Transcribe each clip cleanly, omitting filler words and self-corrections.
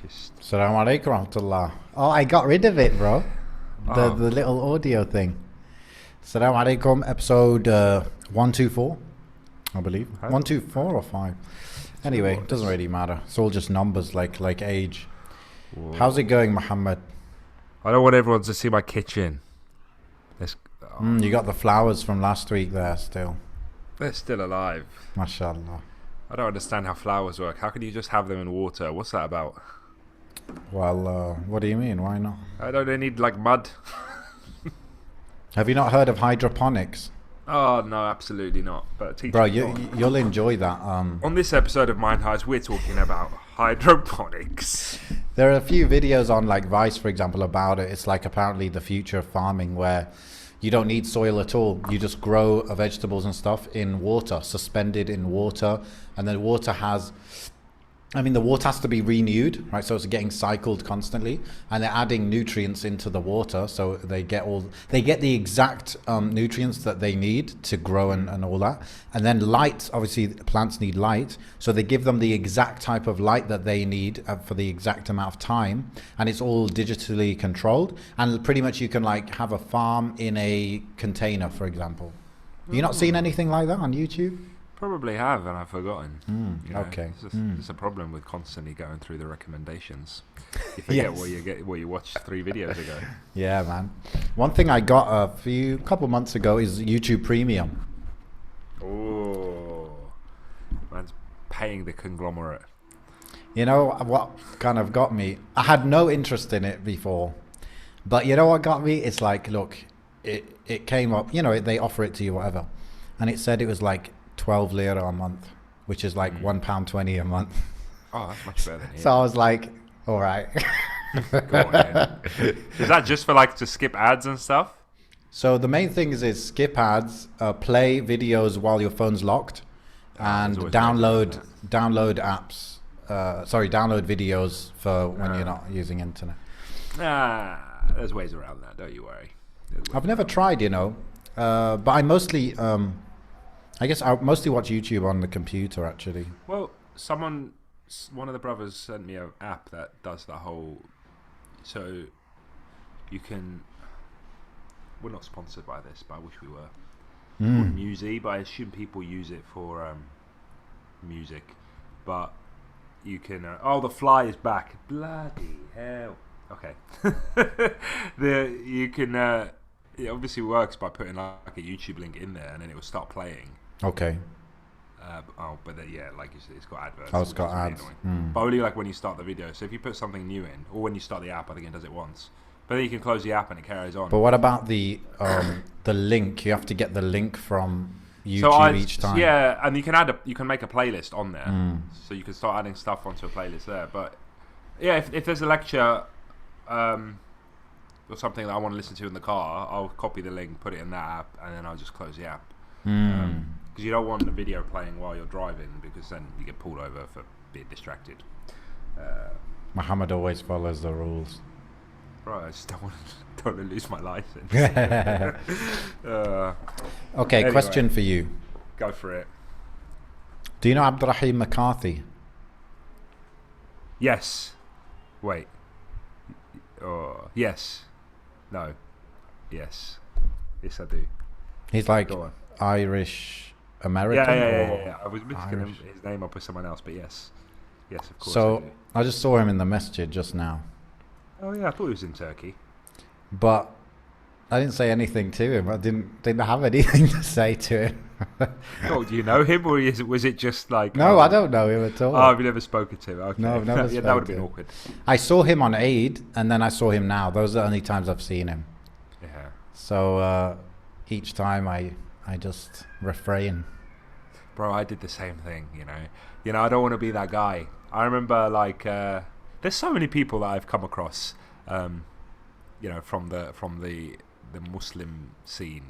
Just Assalamu alaikum rahmatullah. Oh, I got rid of it, bro. The Oh. the little audio thing. Assalamu alaikum, episode 124, I believe. Huh? 124 or 5. Anyway, it doesn't really matter. It's all just numbers like age. Whoa. How's it going, Muhammad? I don't want everyone to see my kitchen. You got the flowers from last week there still. They're still alive. MashaAllah. I don't understand how flowers work. How can you just have them in water? What's that about? Well, what do you mean? Why not? They need like mud? Have you not heard of hydroponics? Oh no, absolutely not. But teach Bro, me more. you'll enjoy that. On this episode of Mind Highs, we're talking about hydroponics. There are a few videos on like Vice, for example, about it. It's like apparently the future of farming where you don't need soil at all. You just grow vegetables and stuff in water, suspended in water. And then the water has to be renewed, right? So it's getting cycled constantly, and they're adding nutrients into the water, so they get the exact nutrients that they need to grow and all that. And then light, obviously plants need light, so they give them the exact type of light that they need for the exact amount of time, and it's all digitally controlled. And pretty much you can like have a farm in a container, for example. You not seen anything like that on YouTube? Probably have, and I've forgotten. You know, okay. It's a problem with constantly going through the recommendations. You forget Yes. what you watched 3 videos ago. Yeah, man. One thing I got a couple months ago is YouTube Premium. Oh, man's paying the conglomerate. You know what kind of got me? I had no interest in it before, but you know what got me? It's like, look, it came up. You know, they offer it to you, whatever, and it said it was like 12 lira a month, which is like £1.20 a month. Oh, that's much better than here. So I was like, all right. Go on, then. Is that just for like to skip ads and stuff? So the main thing is skip ads, play videos while your phone's locked, and there's always download ways apps. Download videos for when you're not using internet. There's ways around that. Don't you worry. I've never tried, but I mostly, I guess I mostly watch YouTube on the computer actually. Well, one of the brothers sent me an app that does the whole. So you can. We're not sponsored by this, but I wish we were. Called Musi, but I assume people use it for music. But you can. The fly is back! Bloody hell! Okay. You can. It obviously works by putting like a YouTube link in there, and then it will start playing. Okay. Like you said, it's got adverts. Oh, it's which got is really ads. annoying. But only like when you start the video. So if you put something new in, or when you start the app, I think it does it once. But then you can close the app and it carries on. But what about the link? You have to get the link from YouTube each time. Yeah, and you can make a playlist on there, so you can start adding stuff onto a playlist there. But yeah, if there's a lecture or something that I want to listen to in the car, I'll copy the link, put it in that app, and then I'll just close the app. Because you don't want the video playing while you're driving, because then you get pulled over for being distracted. Muhammad always follows the rules. Bro, I just don't want to lose my license. Okay, Anyway. question for you. Go for it. Do you know Abdurrahim McCarthy? Yes. Wait. Yes. No. Yes. Yes, I do. He's like Go on. Irish American. Yeah. I was mixing Irish. his name up with someone else, but yes. Yes, of course. So I do. I just saw him in the masjid just now, Oh yeah, I thought he was in Turkey. but I didn't say anything to him. I didn't have anything to say to him. Oh, do you know him, or was it just like? No, I don't know him at all. Oh, have you never spoken to him? Okay. No, I've never Yeah, that would have spoken been to him. awkward. I saw him on Eid, and then I saw him now. Those are the only times I've seen him. Yeah. So each time I just refrain. Bro, I did the same thing. You know, I don't want to be that guy. I remember like there's so many people that I've come across, from the Muslim scene,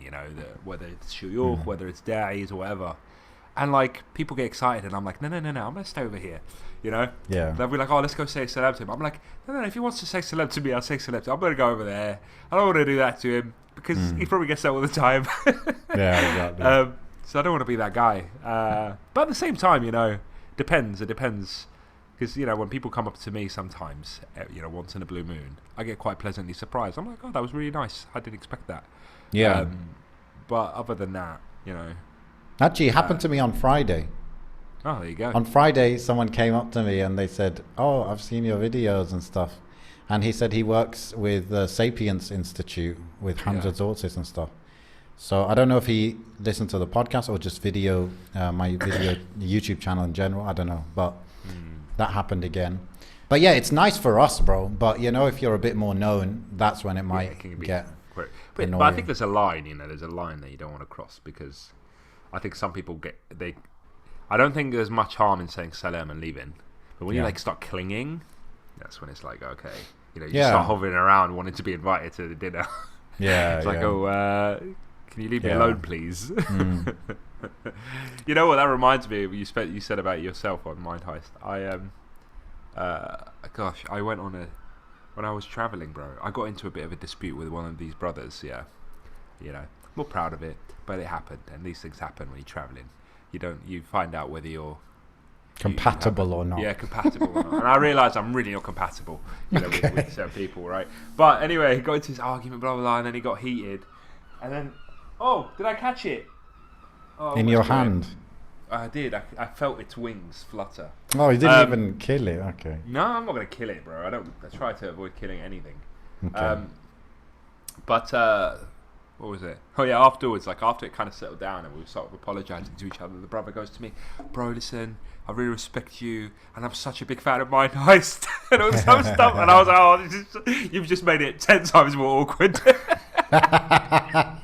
whether it's shuyukh, whether it's da'is or whatever, and like people get excited, and I'm like, no, I'm gonna stay over here, Yeah. They'll be like, oh, let's go say salam to him. I'm like, no, if he wants to say salam to me, I'll say salam to him. I'm gonna go over there. I don't want to do that to him because he probably gets that all the time. Yeah, exactly. So I don't want to be that guy. But at the same time, depends. It depends. because when people come up to me sometimes, once in a blue moon, I get quite pleasantly surprised. I'm like, oh, that was really nice. I didn't expect that. Yeah. But other than that, Actually, it happened to me on Friday. Oh, there you go. On Friday, someone came up to me and they said, "Oh, I've seen your videos and stuff." And he said he works with the Sapiens Institute with Hamza's autism and stuff. So I don't know if he listened to the podcast or just my video YouTube channel in general. I don't know, but that happened again. But yeah, it's nice for us, bro. But if you're a bit more known, that's when it might get annoying. But I think there's a line, there's a line that you don't want to cross, because I think some people I don't think there's much harm in saying salam and leaving. But when you start clinging, that's when it's like, okay, you start hovering around wanting to be invited to the dinner. Yeah. It's like, can you leave me alone, please? You know what that reminds me of? You said about yourself on Mind Heist. I went on when I was traveling, bro. I got into a bit of a dispute with one of these brothers. Yeah, I'm not proud of it, but it happened, and these things happen when you're traveling. You find out whether you're compatible or not. Yeah, compatible or not. And I realised I'm really not compatible, with certain people, right? But anyway, he got into this argument, blah blah blah, and then he got heated, and then, did I catch it? In your hand? I did. I felt its wings flutter. Oh, you didn't even kill it? Okay. No, I'm not going to kill it, bro. I try to avoid killing anything. Okay. But what was it? Oh yeah, afterwards, after it kind of settled down and we were sort of apologising to each other, the brother goes to me, "Bro, listen, I really respect you, and I'm such a big fan of Mind Heist," and all some stuff, and I was like, you've just made it 10 times more awkward. I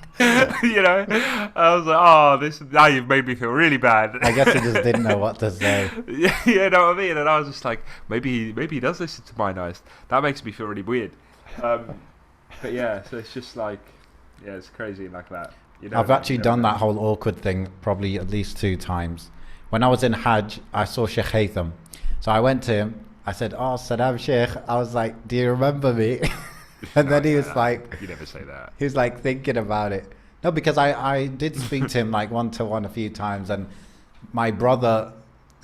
was like, now you've made me feel really bad. I guess he just didn't know what to say. Yeah, you know what I mean? And I was just like, maybe he does listen to Mind Heist. That makes me feel really weird. But yeah, so it's just like, yeah, it's crazy like that. I've actually done that whole awkward thing probably at least 2 times. When I was in Hajj, I saw Sheikh Haytham. So I went to him. I said, "Oh, Salam Sheikh." I was like, "Do you remember me?" And then he was like... You never say that. He was like thinking about it. No, because I did speak to him one-to-one a few times, and my brother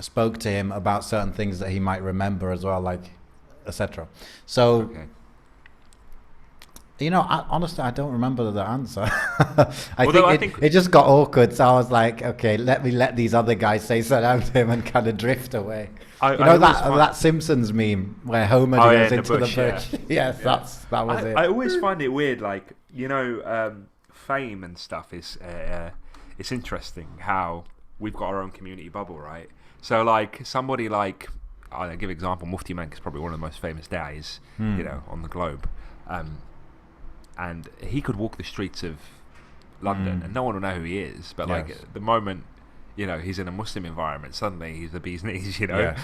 spoke to him about certain things that he might remember as well, etc. So, honestly, I don't remember the answer. I think it just got awkward, so I was like, okay, let these other guys say salam to him and kind of drift away. That Simpsons meme where Homer goes into the bush. Yes, that was it. I always find it weird, fame and stuff is it's interesting how we've got our own community bubble, right? So somebody I'll give example, Mufti Menk is probably one of the most famous days on the globe, and he could walk the streets of London and no one will know who he is, but the moment he's in a Muslim environment, suddenly he's the bee's knees. I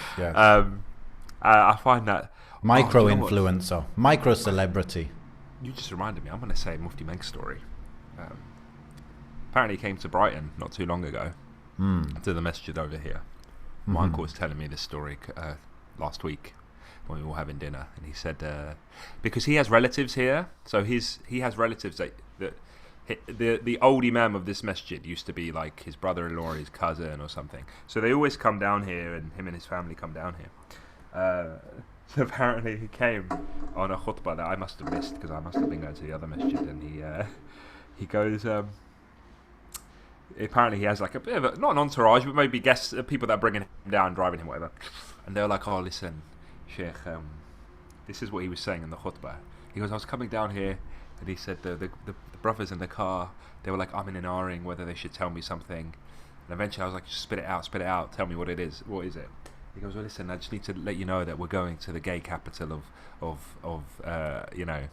find that micro influencer, micro celebrity. You just reminded me, I'm going to say Mufti Menk's story. Apparently he came to Brighton not too long ago to the masjid over here. My uncle was telling me this story last week when we were all having dinner, and he said because he has relatives here, so he has relatives that the old imam of this masjid used to be like his brother-in-law or his cousin or something, so they always come down here, and him and his family come down here. So apparently he came on a khutbah that I must have missed because I must have been going to the other masjid, and he goes, apparently he has a bit of not an entourage, but maybe guests, people that are bringing him down, driving him, whatever. And they're like, "Oh, listen, Sheikh, this is what he was saying in the khutbah." He goes, "I was coming down here," and he said the brothers in the car, they were like, "I'm in an R-ing whether they should tell me something." And eventually I was like, "Just spit it out, tell me what it is. What is it?" He goes, "Well, listen, I just need to let you know that we're going to the gay capital of the UK.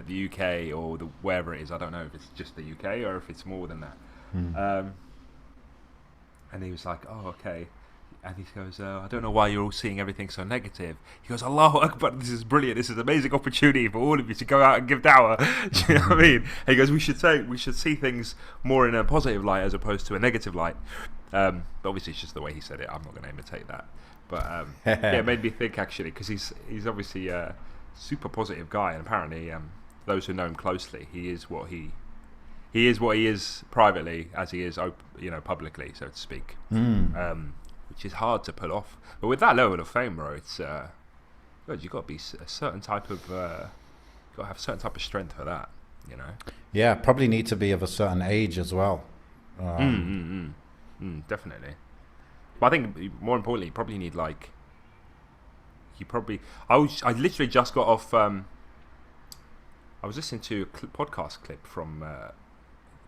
The UK or wherever it is. I don't know if it's just the UK or if it's more than that." And he was like, "Oh, okay." And he goes, "I don't know why you're all seeing everything so negative." He goes, "Allahu Akbar, this is brilliant. This is an amazing opportunity for all of you to go out and give dawah." Do you know what I mean? And he goes, we should see things more in a positive light as opposed to a negative light. But obviously it's just the way he said it. I'm not going to imitate that. But yeah, it made me think actually, because he's obviously a super positive guy, and apparently those who know him closely, he is what he is privately as he is publicly, so to speak. which is hard to pull off. But with that level of fame, bro, it's God, you got to be a certain type of you got to have a certain type of strength for that, you know. Yeah, probably need to be of a certain age as well. Definitely. But I think more importantly, you probably need like I literally just got off. I was listening to a podcast clip from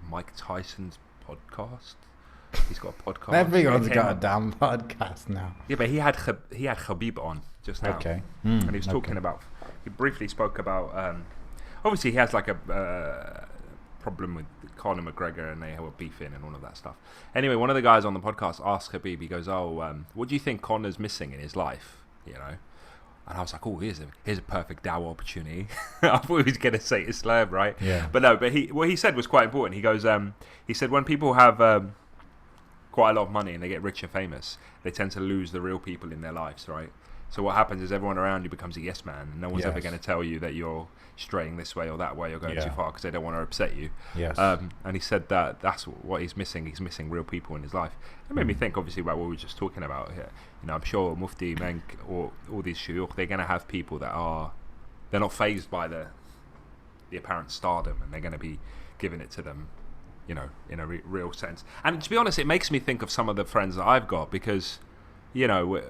Mike Tyson's podcast. He's got a podcast. Everyone's got a damn podcast now. Yeah, but he had Khabib on just now. Okay. And he was talking about. He briefly spoke about. Obviously, he has like a problem with Conor McGregor, and they were beefing and all of that stuff. Anyway, one of the guys on the podcast asked Khabib. He goes, "Oh, what do you think Conor's missing in his life?" You know. And I was like, "Oh, here's a perfect Dow opportunity." I thought he was going to say Islam, right? Yeah. But no. But what he said was quite important. He goes, he said when people have quite a lot of money and they get rich and famous, they tend to lose the real people in their lives, right? So what happens is everyone around you becomes a yes man. And no one's ever going to tell you that you're straying this way or that way or going too far because they don't want to upset you. Yes. And he said that that's what he's missing. He's missing real people in his life. It made me think, obviously, about what we were just talking about here. You know, I'm sure Mufti, Menk, or all these shuyukh, they're going to have people that they're not fazed by the apparent stardom, and they're going to be giving it to them, you know, in a real sense. And to be honest, it makes me think of some of the friends that I've got because, you know,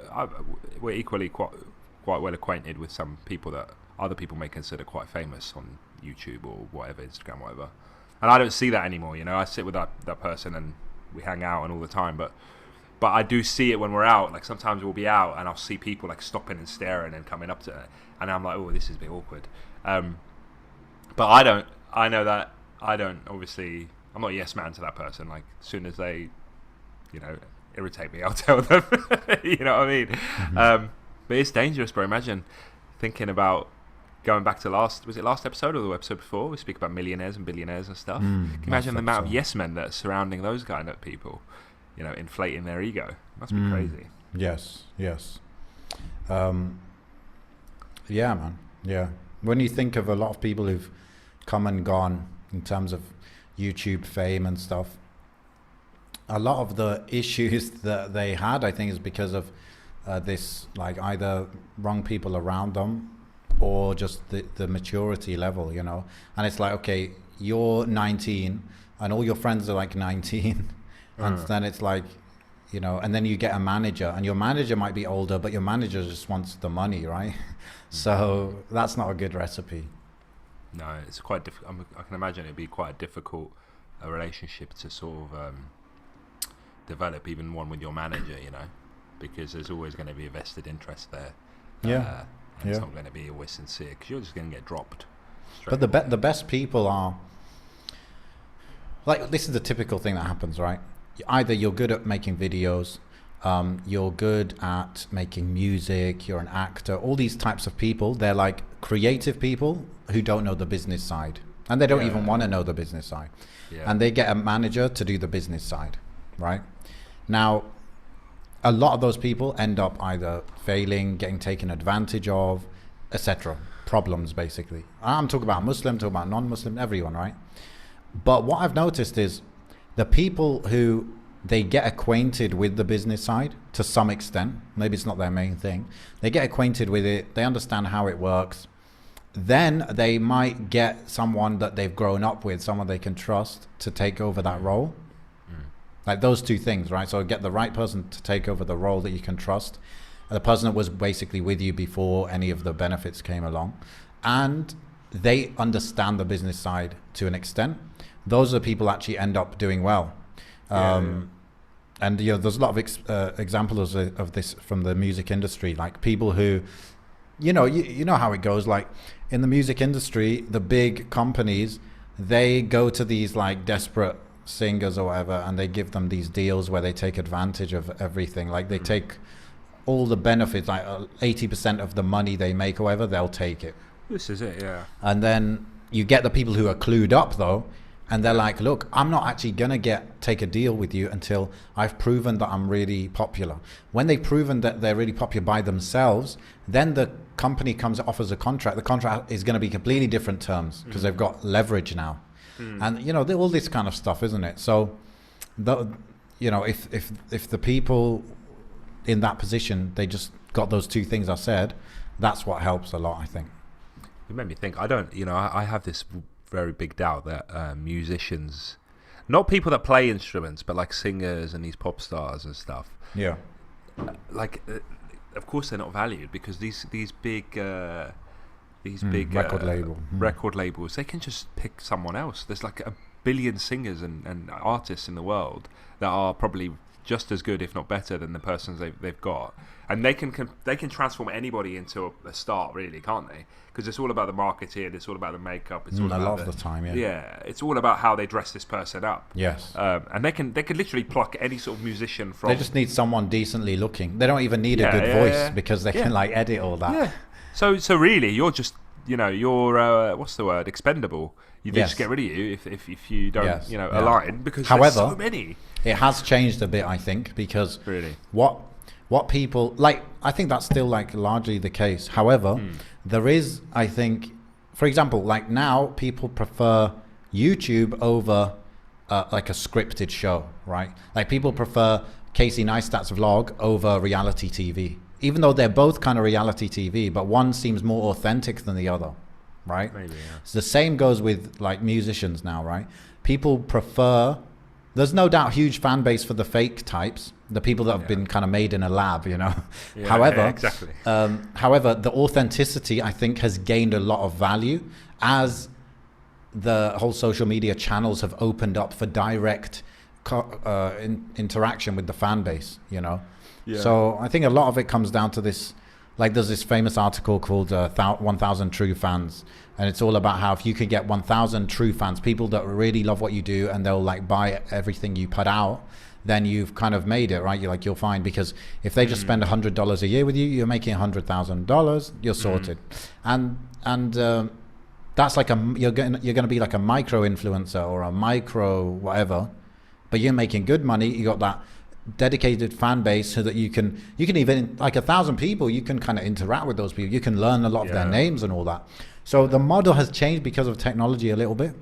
we're equally quite well acquainted with some people that other people may consider quite famous on YouTube or whatever, Instagram, whatever. And I don't see that anymore, you know. I sit with that person and we hang out and all the time, but I do see it when we're out. Like sometimes we'll be out and I'll see people like stopping and staring and coming up to it, and I'm like, oh, this is a bit awkward. But I know that I don't, obviously, I'm not a yes man to that person. Like as soon as they, you know, irritate me, I'll tell them. You know what I mean? Mm-hmm. But it's dangerous, bro. Imagine thinking about going back to last episode or the episode before? We speak about millionaires and billionaires and stuff. Can you imagine the amount of yes men that are surrounding those kind of people, you know, inflating their ego? It must be crazy. Yes. Yeah, man. Yeah. When you think of a lot of people who've come and gone in terms of YouTube fame and stuff, a lot of the issues that they had, I think, is because of this, like either wrong people around them or just the maturity level, you know. And it's like, okay, you're 19 and all your friends are like 19 and then it's like, you know, and then you get a manager and your manager might be older, but your manager just wants the money, right? So that's not a good recipe. No, it's quite difficult. I can imagine it'd be quite a difficult relationship to sort of develop, even one with your manager, you know, because there's always going to be a vested interest there. And it's not going to be always sincere because you're just going to get dropped. But the best people are, like, this is the typical thing that happens, right? Either you're good at making videos, you're good at making music, you're an actor, all these types of people, they're like creative people who don't know the business side. And they don't even want to know the business side. Yeah. And they get a manager to do the business side, right? Now, a lot of those people end up either failing, getting taken advantage of, etc. Problems, basically. I'm talking about Muslim, talking about non-Muslim, everyone, right? But what I've noticed is the people who they get acquainted with the business side to some extent, maybe it's not their main thing, they get acquainted with it, they understand how it works, then they might get someone that they've grown up with, someone they can trust to take over that role. Like those two things, right? So get the right person to take over the role that you can trust, the person that was basically with you before any of the benefits came along, and they understand the business side to an extent. Those are people actually end up doing well. And you know, there's a lot of examples of this from the music industry, like people who, you know how it goes. Like in the music industry, the big companies, they go to these like desperate singers or whatever, and they give them these deals where they take advantage of everything. Like they take all the benefits, like 80% of the money they make or whatever, they'll take it. This is it, yeah. And then you get the people who are clued up though, and they're like, look, I'm not actually gonna take a deal with you until I've proven that I'm really popular. When they've proven that they're really popular by themselves, then the company comes and offers a contract. The contract is gonna be completely different terms because they've got leverage now. And you know, all this kind of stuff, isn't it? So, you know, if the people in that position, they just got those two things I said. That's what helps a lot, I think. It made me think. I don't, I have this very big doubt that musicians, not people that play instruments, but like singers and these pop stars and stuff. Yeah. Of course they're not valued because these big record labels, they can just pick someone else. There's like a billion singers and artists in the world that are probably just as good, if not better, than the persons they've got, and they can transform anybody into a star, really, can't they? Because it's all about the marketing, it's all about the makeup, it's all about a lot of the time, it's all about how they dress this person up. Yes. And they can literally pluck any sort of musician from. They just need someone decently looking. They don't even need a good voice because they can like edit all that. Yeah. So really, you're just you're what's the word? Expendable. They just get rid of you if you don't align, because however, there's so many. It has changed a bit, I think, because really what people like, I think that's still like largely the case. However, there is, I think, for example, like now people prefer YouTube over like a scripted show, right? Like people prefer Casey Neistat's vlog over reality TV, even though they're both kind of reality TV, but one seems more authentic than the other, right? Maybe, yeah. So the same goes with like musicians now, right? People prefer, there's no doubt huge fan base for the fake types, the people that have been kind of made in a lab, However, exactly. However, the authenticity, I think, has gained a lot of value as the whole social media channels have opened up for direct interaction with the fan base, Yeah. So I think a lot of it comes down to this, like there's this famous article called 1000 True Fans, and it's all about how if you could get 1000 true fans, people that really love what you do and they'll like buy everything you put out, then you've kind of made it, right? You'll find, because if they just spend $100 a year with you, you're making $100,000, you're sorted. And that's like you're going to be like a micro influencer or a micro whatever, but you're making good money. You got that dedicated fan base so that you can even, like 1,000 people, you can kind of interact with those people. You can learn a lot of their names and all that. So the model has changed because of technology a little bit.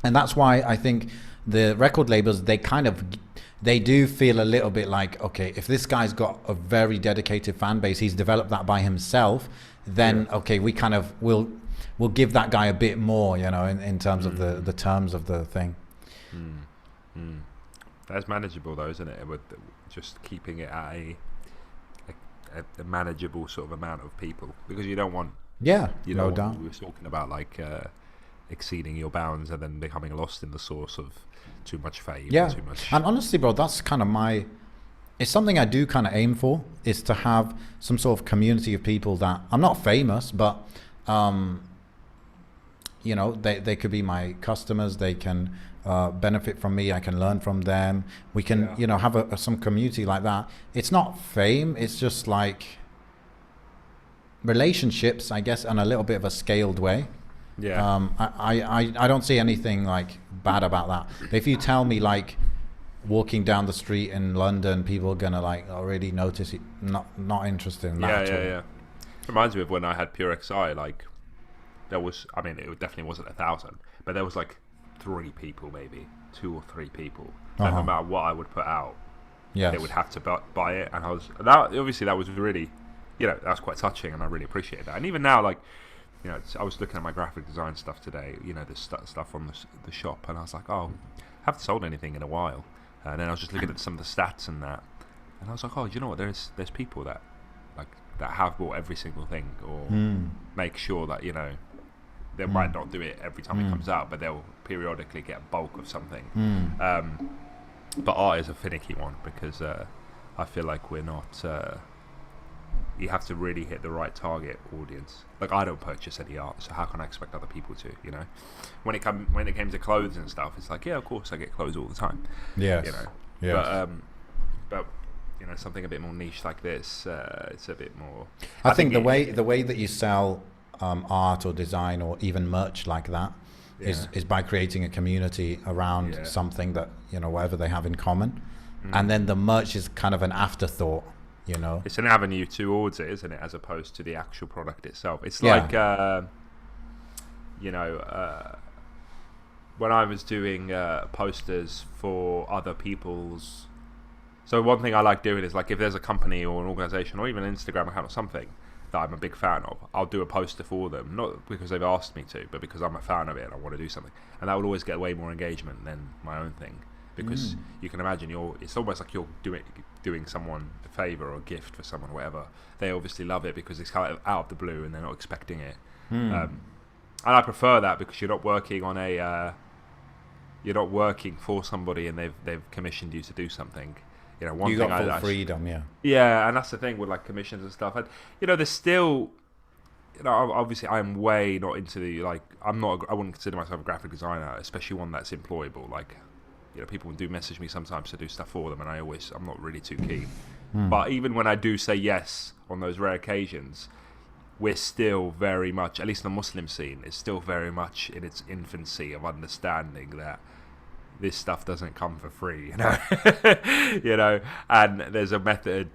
And that's why I think the record labels, they do feel a little bit like, okay, if this guy's got a very dedicated fan base, he's developed that by himself, then okay, we kind of we'll give that guy a bit more, in terms of the terms of the thing. That's manageable though, isn't it? With just keeping it at a manageable sort of amount of people, because you don't want no doubt. We were talking about like exceeding your bounds and then becoming lost in the source of too much fame. Too much. And honestly, bro, that's kind of it's something I do kind of aim for, is to have some sort of community of people that, I'm not famous, but they could be my customers. They can benefit from me. I can learn from them. We can have some community like that. It's not fame, it's just like relationships, I guess, in a little bit of a scaled way. I don't see anything like bad about that. But if you tell me like walking down the street in London, people are gonna like already notice it, not interested in that at all. Yeah. Reminds me of when I had Pure XI. Like there was, I mean, it definitely wasn't 1,000, but there was like 3 people, maybe 2 or 3 people. And no matter what I would put out, they would have to buy it. And that was really, that was quite touching, and I really appreciated that. And even now, like, I was looking at my graphic design stuff today, the stuff from the shop, and I was like, oh, I haven't sold anything in a while. And then I was just looking at some of the stats and that, and I was like, oh, do you know what? There's people that have bought every single thing, or make sure that they might not do it every time it comes out, but they'll periodically get a bulk of something. But art is a finicky one, because I feel like we're not. You have to really hit the right target audience. Like, I don't purchase any art, so how can I expect other people to? When it came to clothes and stuff, it's like, yeah, of course I get clothes all the time. Yes. But something a bit more niche like this, it's a bit more. I think the way that you sell art or design or even merch like that is by creating a community around something that whatever they have in common, and then the merch is kind of an afterthought. It's an avenue towards it, isn't it, as opposed to the actual product itself. It's like when I was doing posters for other people's So one thing I like doing is like if there's a company or an organization or even an Instagram account or something that I'm a big fan of, I'll do a poster for them, not because they've asked me to, but because I'm a fan of it and I want to do something. And that will always get way more engagement than my own thing, because you can imagine it's almost like you're doing someone a favor or a gift for someone or whatever. They obviously love it because it's kind of out of the blue and they're not expecting it. And I prefer that because you're not working on you're not working for somebody and they've commissioned you to do something. You know, one you thing got full freedom, yeah, and that's the thing with like commissions and stuff. And you know, there's still, you know, obviously I'm way not into the like I wouldn't consider myself a graphic designer, especially one that's employable. Like, you know, people do message me sometimes to do stuff for them, and I'm not really too keen. But even when I do say yes on those rare occasions, we're still very much, at least the Muslim scene, is still very much in its infancy of understanding that this stuff doesn't come for free, you know. You know, and there's a method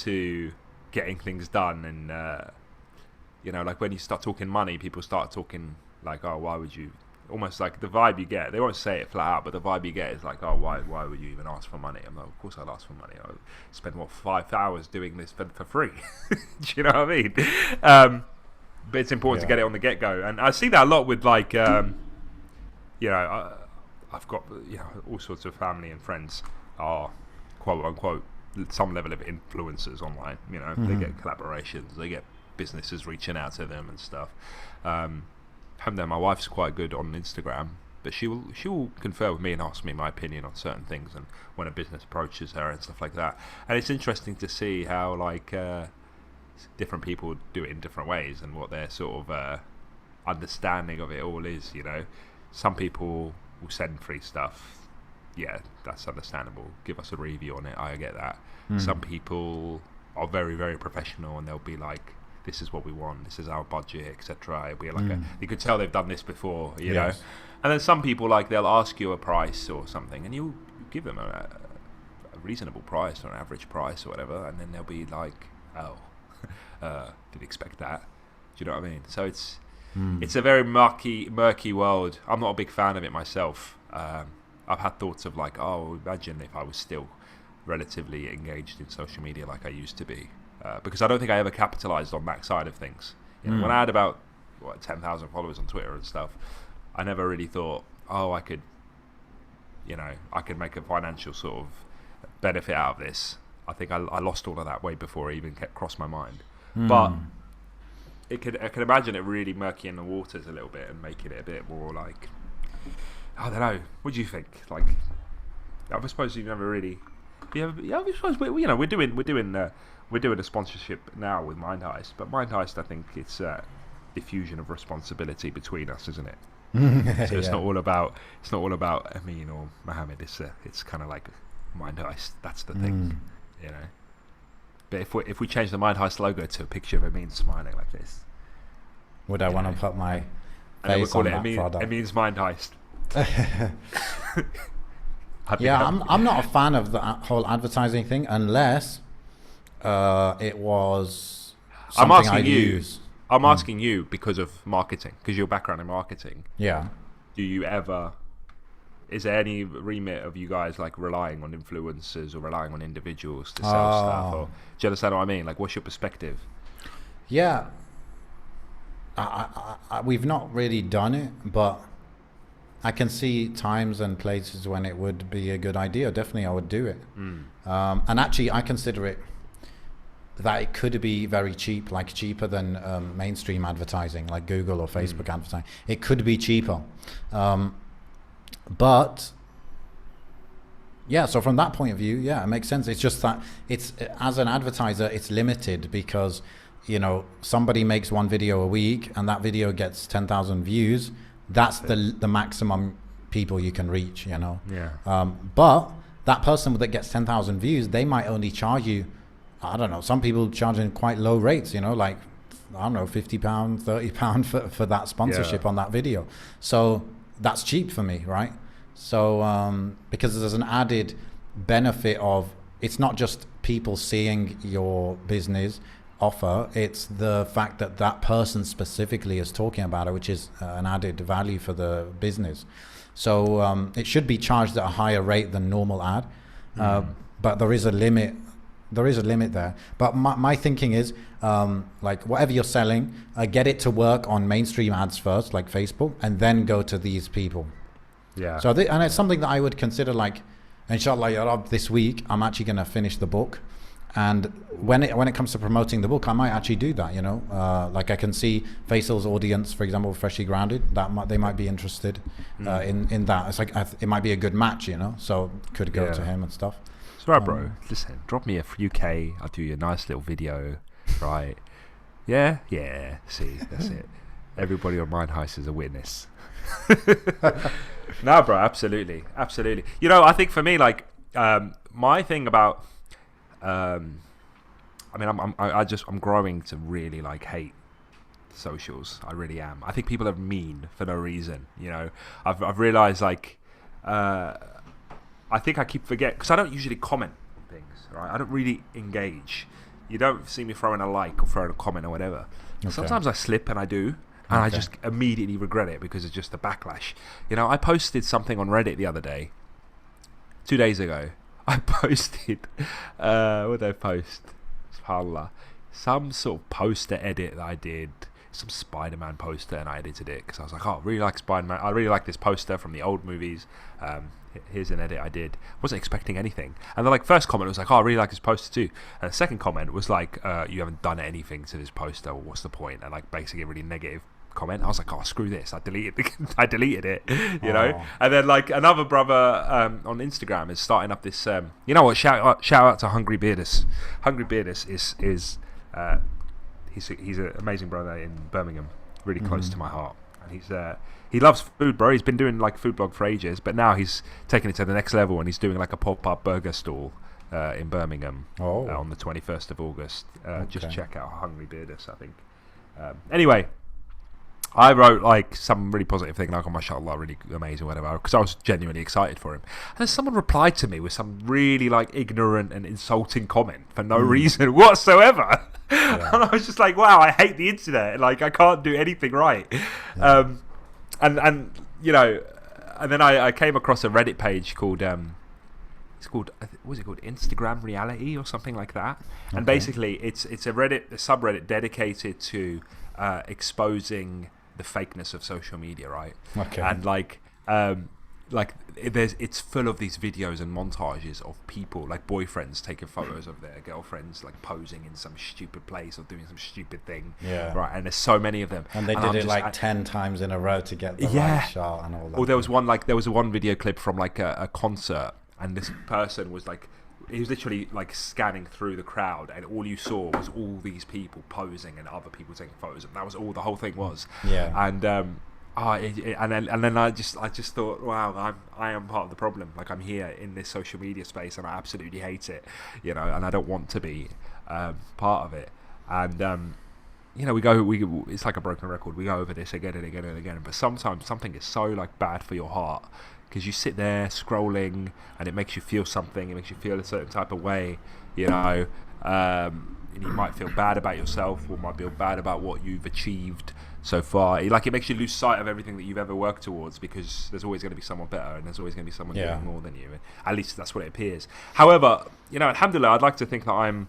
to getting things done, and you know, like when you start talking money, people start talking like, oh, why would you, almost like the vibe you get, they won't say it flat out, but the vibe you get is like, oh, why would you even ask for money? I'm like, of course I'd ask for money. I spend 5 hours doing this for free. Do you know what I mean? But it's important to get it on the get-go, and I see that a lot with like you know, I've got, you know, all sorts of family and friends are quote unquote some level of influencers online. You know, they get collaborations, they get businesses reaching out to them and stuff. My wife's quite good on Instagram, but she will confer with me and ask me my opinion on certain things, and when a business approaches her and stuff like that. And it's interesting to see how like different people do it in different ways and what their sort of understanding of it all is. You know, some people will send free stuff. Yeah, that's understandable. Give us a review on it. I get that. Some people are very, very professional, and they'll be like, this is what we want, this is our budget, etc. It'll be like you could tell they've done this before, you know. And then some people, like, they'll ask you a price or something, and you give them a reasonable price or an average price or whatever, and then they'll be like, oh, didn't expect that. Do you know what I mean? So it's a very murky world. I'm not a big fan of it myself. I've had thoughts of like, oh, imagine if I was still relatively engaged in social media like I used to be. Because I don't think I ever capitalized on that side of things. You know, when I had about 10,000 followers on Twitter and stuff, I never really thought, oh, I could make a financial sort of benefit out of this. I think I lost all of that way before it even crossed my mind. But I can imagine it really murkying the waters a little bit and making it a bit more like, I don't know. What do you think? Like, I suppose you've never really. I suppose we're doing a sponsorship now with Mind Heist, but Mind Heist, I think it's a diffusion of responsibility between us, isn't it? So it's not all about Amin or Mohammed. It's kind of like Mind Heist. That's the thing, you know. But if we change the Mind Heist logo to a picture of Amin smiling like this, would I want to put my face on that product? Amin's Mind Heist. I'm not a fan of the whole advertising thing unless it was something I'd use. I'm asking you because of marketing, because your background in marketing. Yeah. Do you ever? Is there any remit of you guys like relying on influencers or relying on individuals to sell stuff? Or, do you understand what I mean? Like, what's your perspective? Yeah. We've not really done it, but I can see times and places when it would be a good idea. Definitely, I would do it. And actually, I consider it that it could be very cheap, like cheaper than mainstream advertising, like Google or Facebook advertising. It could be cheaper. But yeah, so from that point of view, yeah, it makes sense. It's just that it's, as an advertiser, it's limited because, you know, somebody makes one video a week and that video gets 10,000 views. That's the maximum people you can reach, you know. Yeah. But that person that gets 10,000 views, they might only charge you, I don't know, some people charging quite low rates, you know, like, I don't know, £50, £30 for that sponsorship on that video. So that's cheap for me, right? So because there's an added benefit of, it's not just people seeing your business offer, it's the fact that that person specifically is talking about it, which is an added value for the business. So it should be charged at a higher rate than normal ad. but there is a limit. There is a limit there. But my thinking is, like whatever you're selling, get it to work on mainstream ads first, like Facebook, and then go to these people. Yeah. So and it's something that I would consider, like, inshallah ya Rab, this week I'm actually going to finish the book. And when it comes to promoting the book, I might actually do that, you know. Like I can see Faisal's audience, for example, Freshly Grounded, they might be interested in that. It's like it might be a good match, you know. So could go to him and stuff. It's right, bro. Listen, drop me a few K. I'll do you a nice little video, right? Yeah. See, that's it. Everybody on Mind Heist is a witness. No, bro, absolutely. You know, I think for me, like, my thing about, I mean, I'm growing to really like hate socials. I really am. I think people are mean for no reason. You know, I've realized, like, I think I keep forgetting, because I don't usually comment on things, right? I don't really engage. You don't see me throwing a like or throwing a comment or whatever. Okay. Sometimes I slip and I do, and I just immediately regret it because it's just the backlash. You know, I posted something on Reddit the other day, 2 days ago. I posted, what did I post? SubhanAllah. Some sort of poster edit that I did, some Spider-Man poster, and I edited it because I was like, oh, I really like Spider-Man. I really like this poster from the old movies. Here's an edit I did. Wasn't expecting anything. And the first comment was like, oh, I really like this poster too. And the second comment was like, you haven't done anything to this poster. Well, what's the point? And like basically a really negative comment. I was like, oh, screw this. I deleted it, you know. And then like another brother on Instagram is starting up this. You know what? Shout out to Hungry Beardus. Hungry Beardus is he's an amazing brother in Birmingham, really close to my heart. And he loves food, bro. He's been doing like food blog for ages, but now he's taking it to the next level, and he's doing like a pop-up burger stall in Birmingham on the 21st of August. Just check out Hungry Beardus, I think. Anyway, I wrote like some really positive thing, like, oh, mashallah, really amazing, whatever, because I was genuinely excited for him. And then someone replied to me with some really like ignorant and insulting comment for no reason whatsoever. Yeah. And I was just like, wow, I hate the internet. Like, I can't do anything right. Yeah. And you know, and then I came across a Reddit page called it's called, what's it called, Instagram Reality or something like that. And basically it's a subreddit dedicated to exposing the fakeness of social media, right? Okay. And it's full of these videos and montages of people, like boyfriends taking photos of their girlfriends, like posing in some stupid place or doing some stupid thing. Yeah. Right. And there's so many of them. And they did it like 10 times in a row to get the right shot and all that. Or there was one video clip from like a concert, and this person was like, he was literally like scanning through the crowd, and all you saw was all these people posing and other people taking photos, and that was all the whole thing was. Yeah. And and then I just thought, wow, I am part of the problem. Like, I'm here in this social media space, and I absolutely hate it, you know, and I don't want to be part of it. And you know, it's like a broken record. We go over this again and again and again. But sometimes something is so like bad for your heart, because you sit there scrolling and it makes you feel something. It makes you feel a certain type of way, you know. And you might feel bad about yourself, or might feel bad about what you've achieved so far. It makes you lose sight of everything that you've ever worked towards, because there's always going to be someone better, and there's always going to be someone doing more than you. At least that's what it appears. However, you know, alhamdulillah, I'd like to think that I'm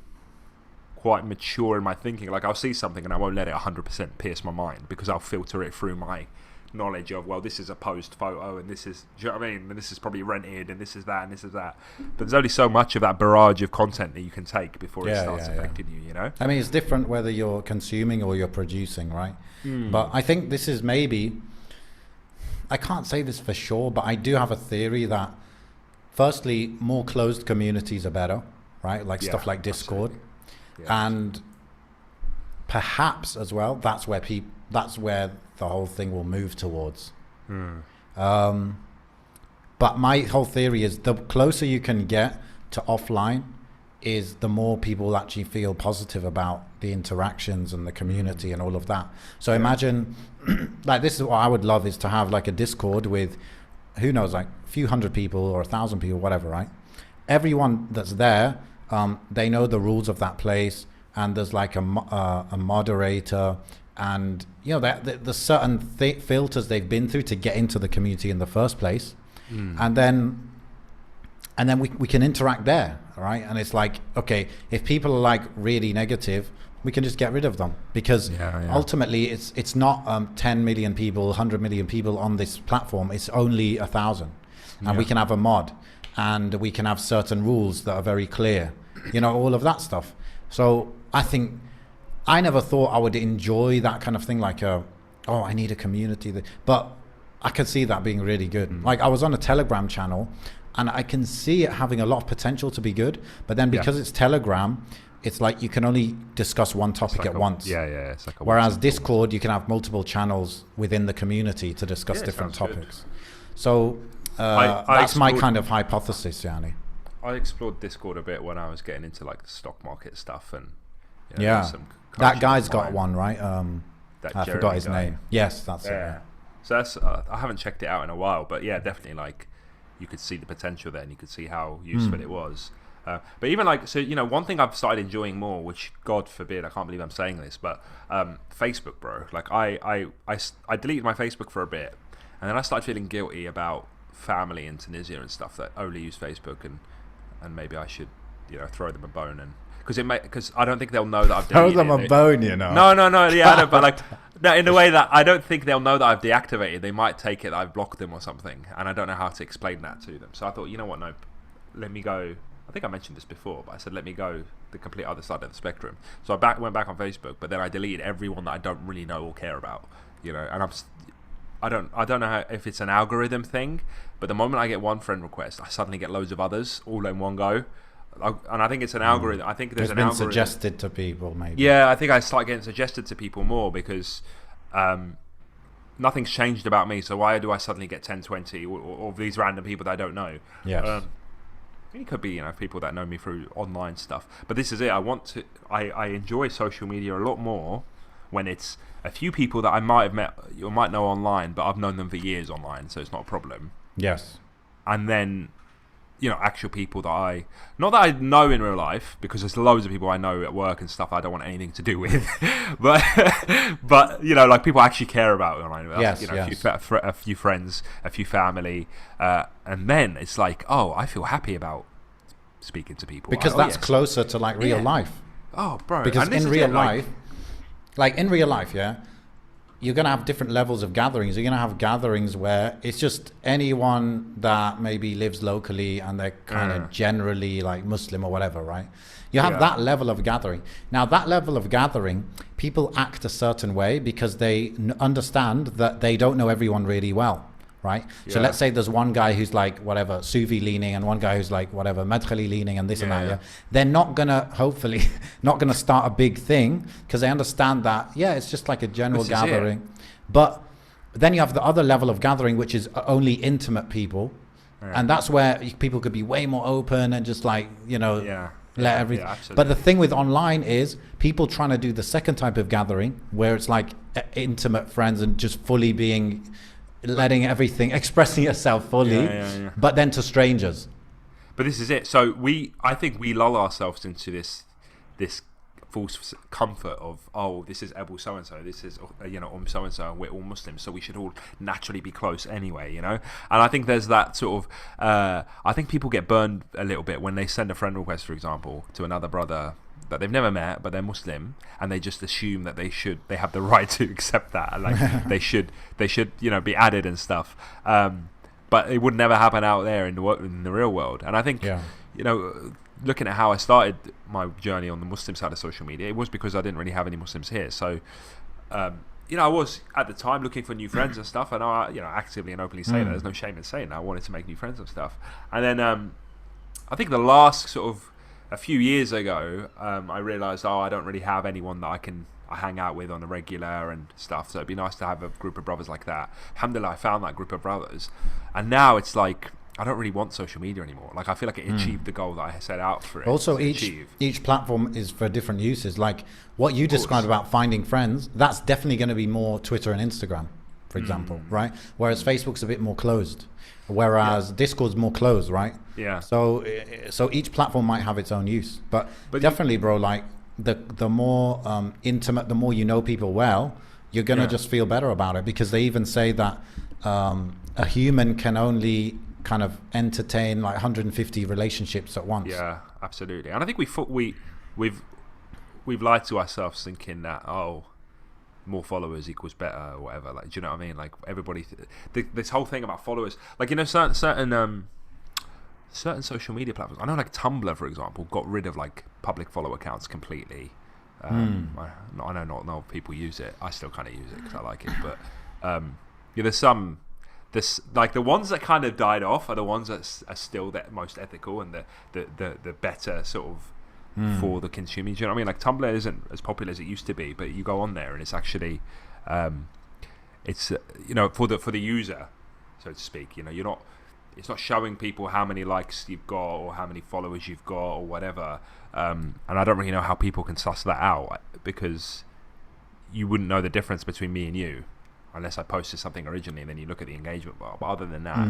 quite mature in my thinking. Like, I'll see something and I won't let it 100% pierce my mind, because I'll filter it through my knowledge of, well, this is a posed photo, and this is, do you know what I mean, and this is probably rented, and this is that, and this is that. But there's only so much of that barrage of content that you can take before it starts affecting you, you know. I mean, it's different whether you're consuming or you're producing, right? But I think this is maybe, I can't say this for sure, but I do have a theory that firstly, more closed communities are better, right? Like stuff like Discord. And perhaps as well, that's where the whole thing will move towards. But my whole theory is, the closer you can get to offline, is the more people actually feel positive about the interactions and the community and all of that. So imagine, like, this is what I would love, is to have like a Discord with, who knows, like a few hundred people or 1,000 people, whatever, right? Everyone that's there, they know the rules of that place, and there's like a moderator, and you know, the certain filters they've been through to get into the community in the first place. And then and then we can interact there, right? And it's like, okay, if people are like really negative, we can just get rid of them, because ultimately it's not 10 million people, 100 million people on this platform. It's only 1,000, and we can have a mod, and we can have certain rules that are very clear, you know, all of that stuff. So I think I never thought I would enjoy that kind of thing, like I need a community, but I can see that being really good. Like I was on a Telegram channel, and I can see it having a lot of potential to be good, but then because it's Telegram, it's like you can only discuss one topic at once. It's like whereas Discord, you can have multiple channels within the community to discuss different topics. Good. So that's my kind of hypothesis, Yanni. I explored Discord a bit when I was getting into like the stock market stuff, and that guy's got one, right? I forgot his name. Yes, that's it. Yeah. So that's I haven't checked it out in a while, but yeah, definitely like you could see the potential there, and you could see how useful it was. But even like, so, you know, one thing I've started enjoying more, which God forbid, I can't believe I'm saying this, but Facebook, bro. Like I deleted my Facebook for a bit, and then I started feeling guilty about family in Tunisia and stuff that only use Facebook, and maybe I should, you know, throw them a bone, and because I don't think they'll know that I've deleted throw them a bone, you know. No, yeah, I know, but like no, in a way that I don't think they'll know that I've deactivated. They might take it that I've blocked them or something, and I don't know how to explain that to them. So I thought, you know what, no, let me go. I think I mentioned this before, but I said let me go the complete other side of the spectrum. So I went back on Facebook, but then I deleted everyone that I don't really know or care about, you know. And I don't know if it's an algorithm thing, but the moment I get one friend request, I suddenly get loads of others all in one go. And I think it's an algorithm. I think there's an algorithm suggested to people, maybe. Yeah, I think I start getting suggested to people more because nothing's changed about me. So why do I suddenly get 10, 20 or these random people that I don't know? Yes. It could be, you know, people that know me through online stuff. But this is it. I enjoy social media a lot more when it's a few people that I might have met or might know online, but I've known them for years online, so it's not a problem. Yes. And then, you know, actual people that not that I know in real life, because there's loads of people I know at work and stuff I don't want anything to do with, but you know, like people I actually care about online. Yes, you know, a few friends, a few family, and then it's like, oh, I feel happy about speaking to people because that's closer to like real life. Oh, bro! Because in real life, yeah, you're going to have different levels of gatherings. You're going to have gatherings where it's just anyone that maybe lives locally and they're kind of generally like Muslim or whatever, right? You have that level of gathering. Now, that level of gathering, people act a certain way because they understand that they don't know everyone really well, right? Yeah. So let's say there's one guy who's like whatever Sufi leaning and one guy who's like whatever Madkhali leaning and this and that. Yeah, they're not gonna start a big thing because they understand that it's just like a general gathering. But then you have the other level of gathering, which is only intimate people, and that's where people could be way more open and just like, you know, let everything. But the thing with online is people trying to do the second type of gathering where it's like intimate friends and just fully being. Letting everything, expressing yourself fully, but then to strangers. But this is it. So I think we lull ourselves into this false comfort of, oh, this is Abu so and so, this is you know so and so, and we're all Muslims, so we should all naturally be close anyway, you know. And I think there's that sort of. I think people get burned a little bit when they send a friend request, for example, to another brother that they've never met, but they're Muslim, and they just assume that they have the right to accept that, and like they should, you know, be added and stuff. But it would never happen out there in the real world. And I think, you know, looking at how I started my journey on the Muslim side of social media, it was because I didn't really have any Muslims here. So, you know, I was at the time looking for new friends and stuff, and I, you know, actively and openly say that. There's no shame in saying that. I wanted to make new friends and stuff. And then I think the last sort of a few years ago, I realised, I don't really have anyone that I hang out with on a regular and stuff. So it'd be nice to have a group of brothers like that. Alhamdulillah, I found that group of brothers. And now it's like, I don't really want social media anymore. Like, I feel like it achieved the goal that I set out for it. Also, each platform is for different uses. Like what you described about finding friends, that's definitely going to be more Twitter and Instagram, for example, right? Whereas Facebook's a bit more closed. Whereas Discord's more closed, right? Yeah. So each platform might have its own use, but definitely, bro. Like the more intimate, the more you know people well, you're gonna just feel better about it, because they even say that a human can only kind of entertain like 150 relationships at once. Yeah, absolutely. And I think we've lied to ourselves thinking that more followers equals better or whatever. Like, do you know what I mean? Like everybody, this whole thing about followers, like, you know, certain social media platforms. I know, like Tumblr, for example, got rid of like public follow accounts completely. I know not a lot of people use it. I still kind of use it because I like it. But there's some. This, like, the ones that kind of died off are the ones that are still the most ethical and the better sort of for the consumer. Do you know what I mean? Like Tumblr isn't as popular as it used to be, but you go on there and it's actually it's for the user, so to speak. You know, it's not showing people how many likes you've got or how many followers you've got or whatever. And I don't really know how people can suss that out, because you wouldn't know the difference between me and you unless I posted something originally and then you look at the engagement bar. But other than that,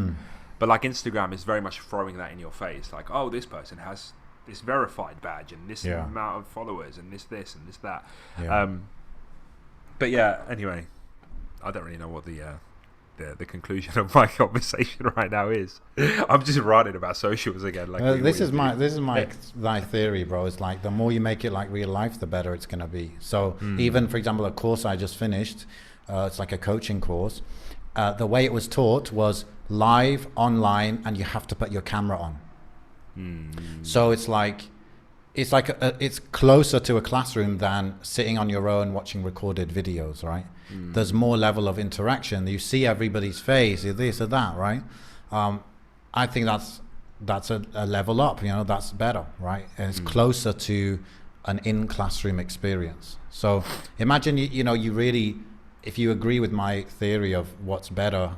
but like Instagram is very much throwing that in your face, like, oh, this person has this verified badge and this amount of followers and this and this that. But yeah, anyway, I don't really know what the conclusion of my conversation right now is. I'm just ranting about socials again. Like this is my theory, bro. It's like the more you make it like real life, the better it's gonna be. So even, for example, a course I just finished, it's like a coaching course. The way it was taught was live, online, and you have to put your camera on. So it's closer to a classroom than sitting on your own watching recorded videos, right? There's more level of interaction. You see everybody's face, this or that, right? I think that's a level up. You know, that's better, right? And it's closer to an in-classroom experience. So imagine you really, if you agree with my theory of what's better,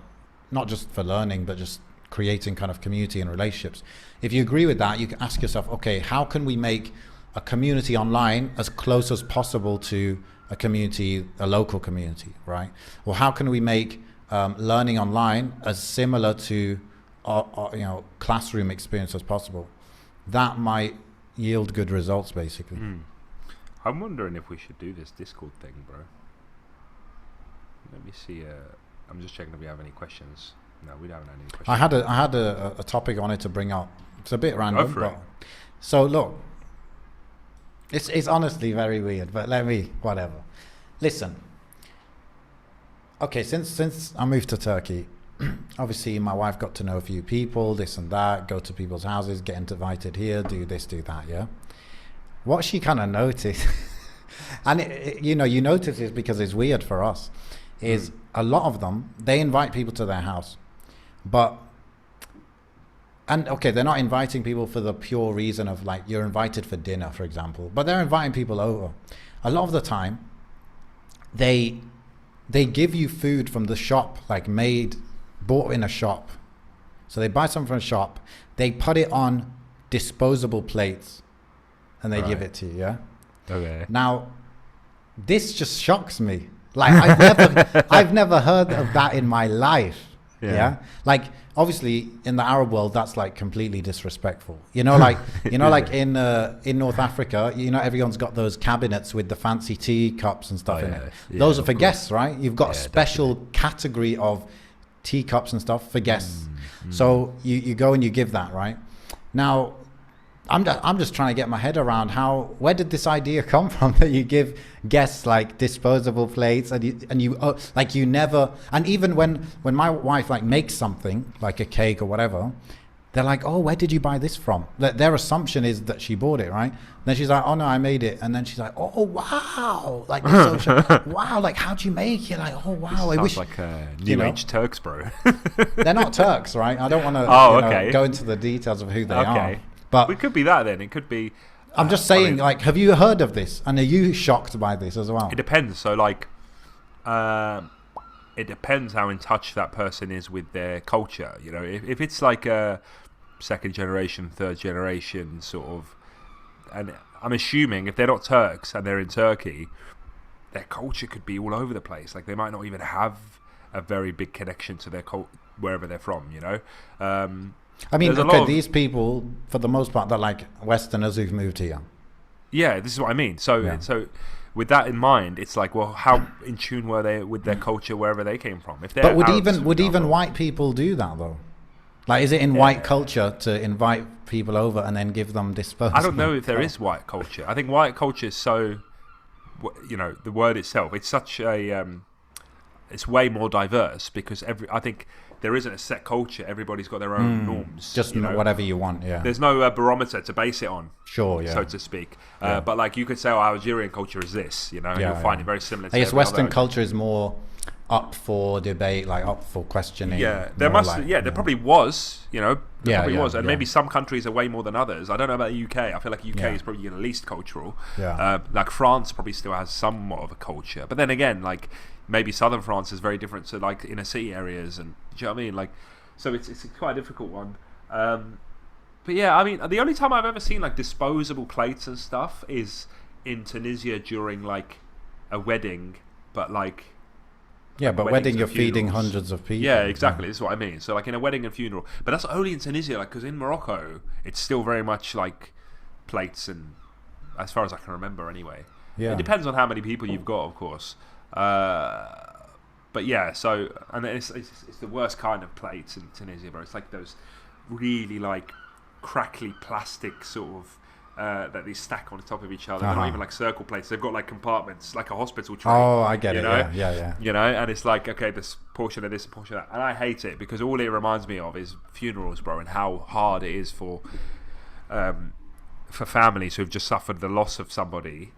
not just for learning, but just creating kind of community and relationships. If you agree with that, you can ask yourself, okay, how can we make a community online as close as possible to a community, a local community, right? Or how can we make learning online as similar to classroom experience as possible? That might yield good results, basically. I'm wondering if we should do this Discord thing, bro. Let me see. I'm just checking if we have any questions. No, we don't have any questions. I had a topic on it to bring up. It's a bit random, but so look, it's honestly very weird, but whatever. Listen. Okay, since I moved to Turkey, obviously my wife got to know a few people, this and that, go to people's houses, get invited here, do this, do that, yeah? What she kind of noticed, and you notice this because it's weird for us, is a lot of them, they invite people to their house, they're not inviting people for the pure reason of like you're invited for dinner, for example, but they're inviting people over. A lot of the time, they give you food from the shop, like bought in a shop. So they buy something from a shop, they put it on disposable plates, and they give it to you. Yeah. Okay. Now, this just shocks me. Like I've never heard of that in my life. Yeah. Like obviously in the Arab world, that's like completely disrespectful. Like in North Africa, everyone's got those cabinets with the fancy tea cups and stuff in it. Those are for guests, right? You've got a special category of teacups and stuff for guests. So you go and you give that, right? Now, I'm just trying to get my head around where did this idea come from that you give guests like disposable plates and you never, and even when my wife like makes something like a cake or whatever, they're like, oh, where did you buy this from? Their assumption is that she bought it, right? Then she's like, oh no, I made it. And then she's like, oh wow, like wow, like how'd you make it? Like, oh wow, I wish like New Age Turks, bro. They're not Turks, right? I don't want to go into the details of who they are. But it could be that then. It could be. I'm just saying, like, have you heard of this? And are you shocked by this as well? It depends. So, like, it depends how in touch that person is with their culture. If it's like a second generation, third generation sort of, and I'm assuming if they're not Turks and they're in Turkey, their culture could be all over the place. Like, they might not even have a very big connection to their wherever they're from. I mean, okay, these people, for the most part, they're like Westerners who've moved here. Yeah, this is what I mean. So with that in mind, it's like, well, how in tune were they with their culture wherever they came from? If they're would even white people do that though? Like, is it in white culture to invite people over and then give them disposable? I don't know if there is white culture. I think white culture is so, the word itself, it's such a, it's way more diverse because I think there isn't a set culture. Everybody's got their own norms. Just whatever you want, yeah. There's no barometer to base it on. Sure, yeah. So to speak. But like you could say, Algerian culture is this, and you'll find it very similar to I guess Western culture is more up for debate, like up for questioning. Yeah, there probably was, was, and maybe some countries are way more than others. I don't know about the UK. I feel like UK is probably the least cultural. Yeah. Like France probably still has somewhat of a culture, but then again, like maybe southern France is very different to like inner city areas, and do you know what I mean? Like, so it's quite a difficult one. But yeah, I mean, the only time I've ever seen like disposable plates and stuff is in Tunisia during like a wedding, but like. Yeah, but wedding you're feeding hundreds of people. Yeah, exactly. This is what I mean. So like in a wedding and funeral, but that's only in Tunisia. Like because in Morocco, it's still very much like plates, and as far as I can remember, anyway. Yeah. It depends on how many people you've got, of course. But yeah, so and it's the worst kind of plates in Tunisia, bro. It's like those really like crackly plastic sort of. That they stack on top of each other. They're not even like circle plates. They've got like compartments, like a hospital tray. Oh, I get it. Yeah. And it's like, okay, this portion of this, portion of that. And I hate it because all it reminds me of is funerals, bro, and how hard it is for families who've just suffered the loss of somebody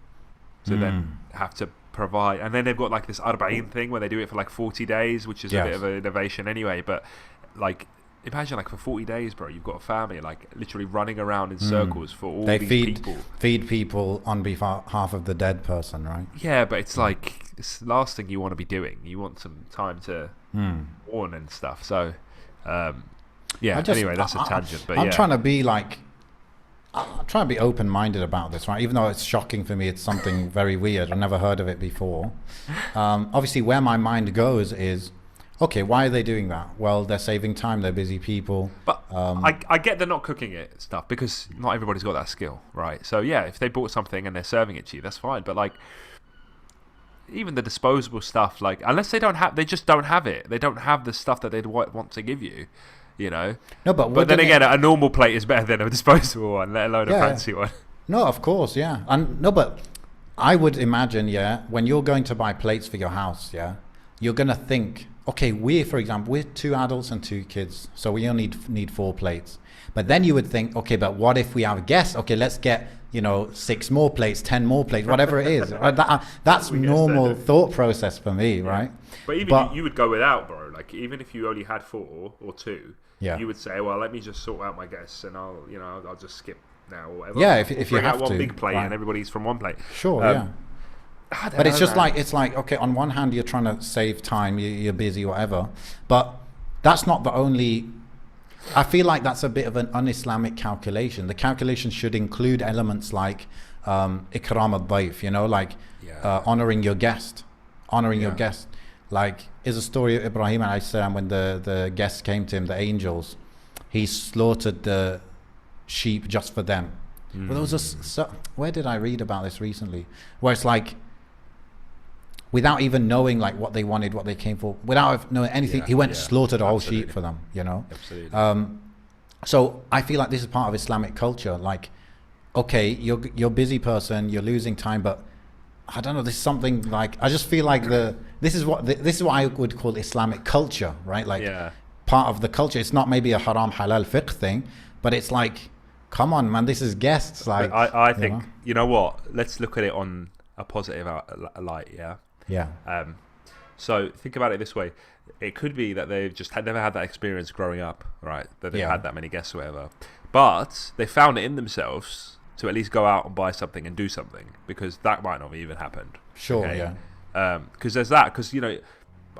to then have to provide. And then they've got like this arba'in thing where they do it for like 40 days, which is a bit of an innovation anyway. But like, imagine like for 40 days, bro, you've got a family like literally running around in circles for all these people. Feed people on behalf of the dead person, right? Yeah, but it's like it's the last thing you want to be doing. You want some time to mourn and stuff. So, anyway, that's a tangent. But I'm trying to be like, I'm trying to be open-minded about this, right? Even though it's shocking for me, it's something very weird. I've never heard of it before. Obviously, where my mind goes is, okay, why are they doing that? Well, they're saving time. They're busy people. But I get they're not cooking it stuff because not everybody's got that skill, right? So yeah, if they bought something and they're serving it to you, that's fine. But like, even the disposable stuff, like unless they just don't have it. They don't have the stuff that they'd want to give you, No, but then again, a normal plate is better than a disposable one, let alone a fancy one. No, of course, yeah. And no, but I would imagine, when you're going to buy plates for your house, you're gonna think. Okay, for example, we're 2 adults and 2 kids, so we only need 4 plates. But then you would think, okay, but what if we have guests? Okay, let's get 6 more plates, 10 more plates, whatever it is. That's normal thought process for me, right? But even you would go without, bro. Like even if you only had 4 or 2, you would say, well, let me just sort out my guests, and I'll just skip now or whatever. Yeah, if you have one to, big plate and everybody's from one plate. Sure, But it's just like okay, on one hand you're trying to save time, you're busy, whatever, but that's not the only. I feel like that's a bit of an un-Islamic calculation. The calculation should include elements like ikram al-dayf, like honoring your guest, like is a story of Ibrahim alayhi salam when the guests came to him, the angels, he slaughtered the sheep just for them. Well, there was where did I read about this recently, where it's like, without even knowing like what they wanted, what they came for, without knowing anything, he went and slaughtered a whole sheep for them, Absolutely. So I feel like this is part of Islamic culture. Like, okay, you're a busy person, you're losing time, but I don't know, there's something like, I just feel like this is what I would call Islamic culture, right? Like part of the culture. It's not maybe a haram halal fiqh thing, but it's like, come on, man, this is guests. Like, I think, you know what? Let's look at it on a positive light, So think about it this way: it could be that they've just never had that experience growing up, right? That they've had that many guests or whatever, but they found it in themselves to at least go out and buy something and do something, because that might not have even happened. Sure, because there's that. Because I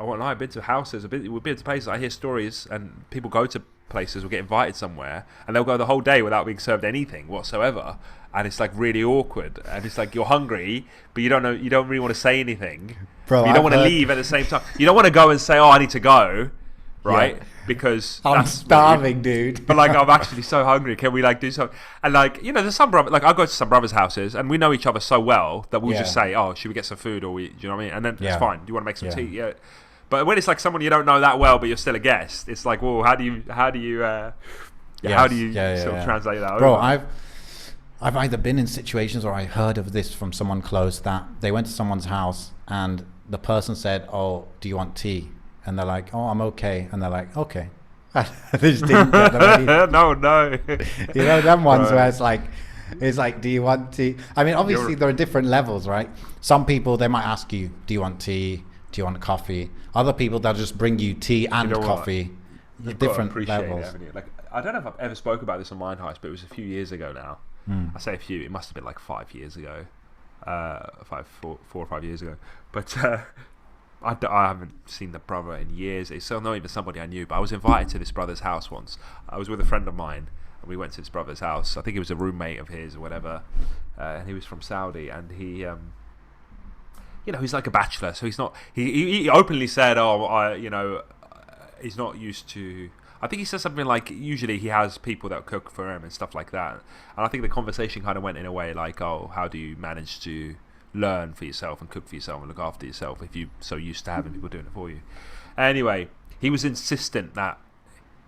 won't lie, I've been to houses, we've been to places. I hear stories, and people go to places or get invited somewhere, and they'll go the whole day without being served anything whatsoever, and it's like really awkward, and it's like you're hungry, but you don't really want to say anything. Bro, you don't want to leave at the same time. You don't want to go and say, "Oh, I need to go," right? Because I'm starving, dude. But like, I'm actually so hungry. Can we like do something? And like, there's some brother. Like, I go to some brothers' houses, and we know each other so well that we'll just say, "Oh, should we get some food?" Or do you know what I mean? And then it's fine. Do you want to make some tea? Yeah. But when it's like someone you don't know that well, but you're still a guest, it's like, well, how do you sort of translate that? Bro, over? I've either been in situations or I heard of this from someone close that they went to someone's house and the person said, "Oh, do you want tea?" And they're like, "Oh, I'm okay." And they're like, "Okay." They just didn't get them any. No. You know them ones where it's like, "Do you want tea?" I mean, obviously there are different levels, right? Some people, they might ask you, "Do you want tea? Do you want coffee?" Other people, they'll just bring you tea and coffee. You've different got to appreciate levels. it, haven't you? Like, I don't know if I've ever spoke about this on Mind Heist, but it was a few years ago now. I say a few, it must have been like 5 years ago, 4 or 5 years ago. But I haven't seen the brother in years. It's still not even somebody I knew, but I was invited to this brother's house once. I was with a friend of mine, and we went to this brother's house. I think it was a roommate of his or whatever, and he was from Saudi, and he, he's like a bachelor, so he's not. He openly said, he's not used to. I think he said something like, usually he has people that cook for him and stuff like that. And I think the conversation kind of went in a way like, oh, how do you manage to learn for yourself and cook for yourself and look after yourself if you're so used to having people doing it for you? Anyway, he was insistent that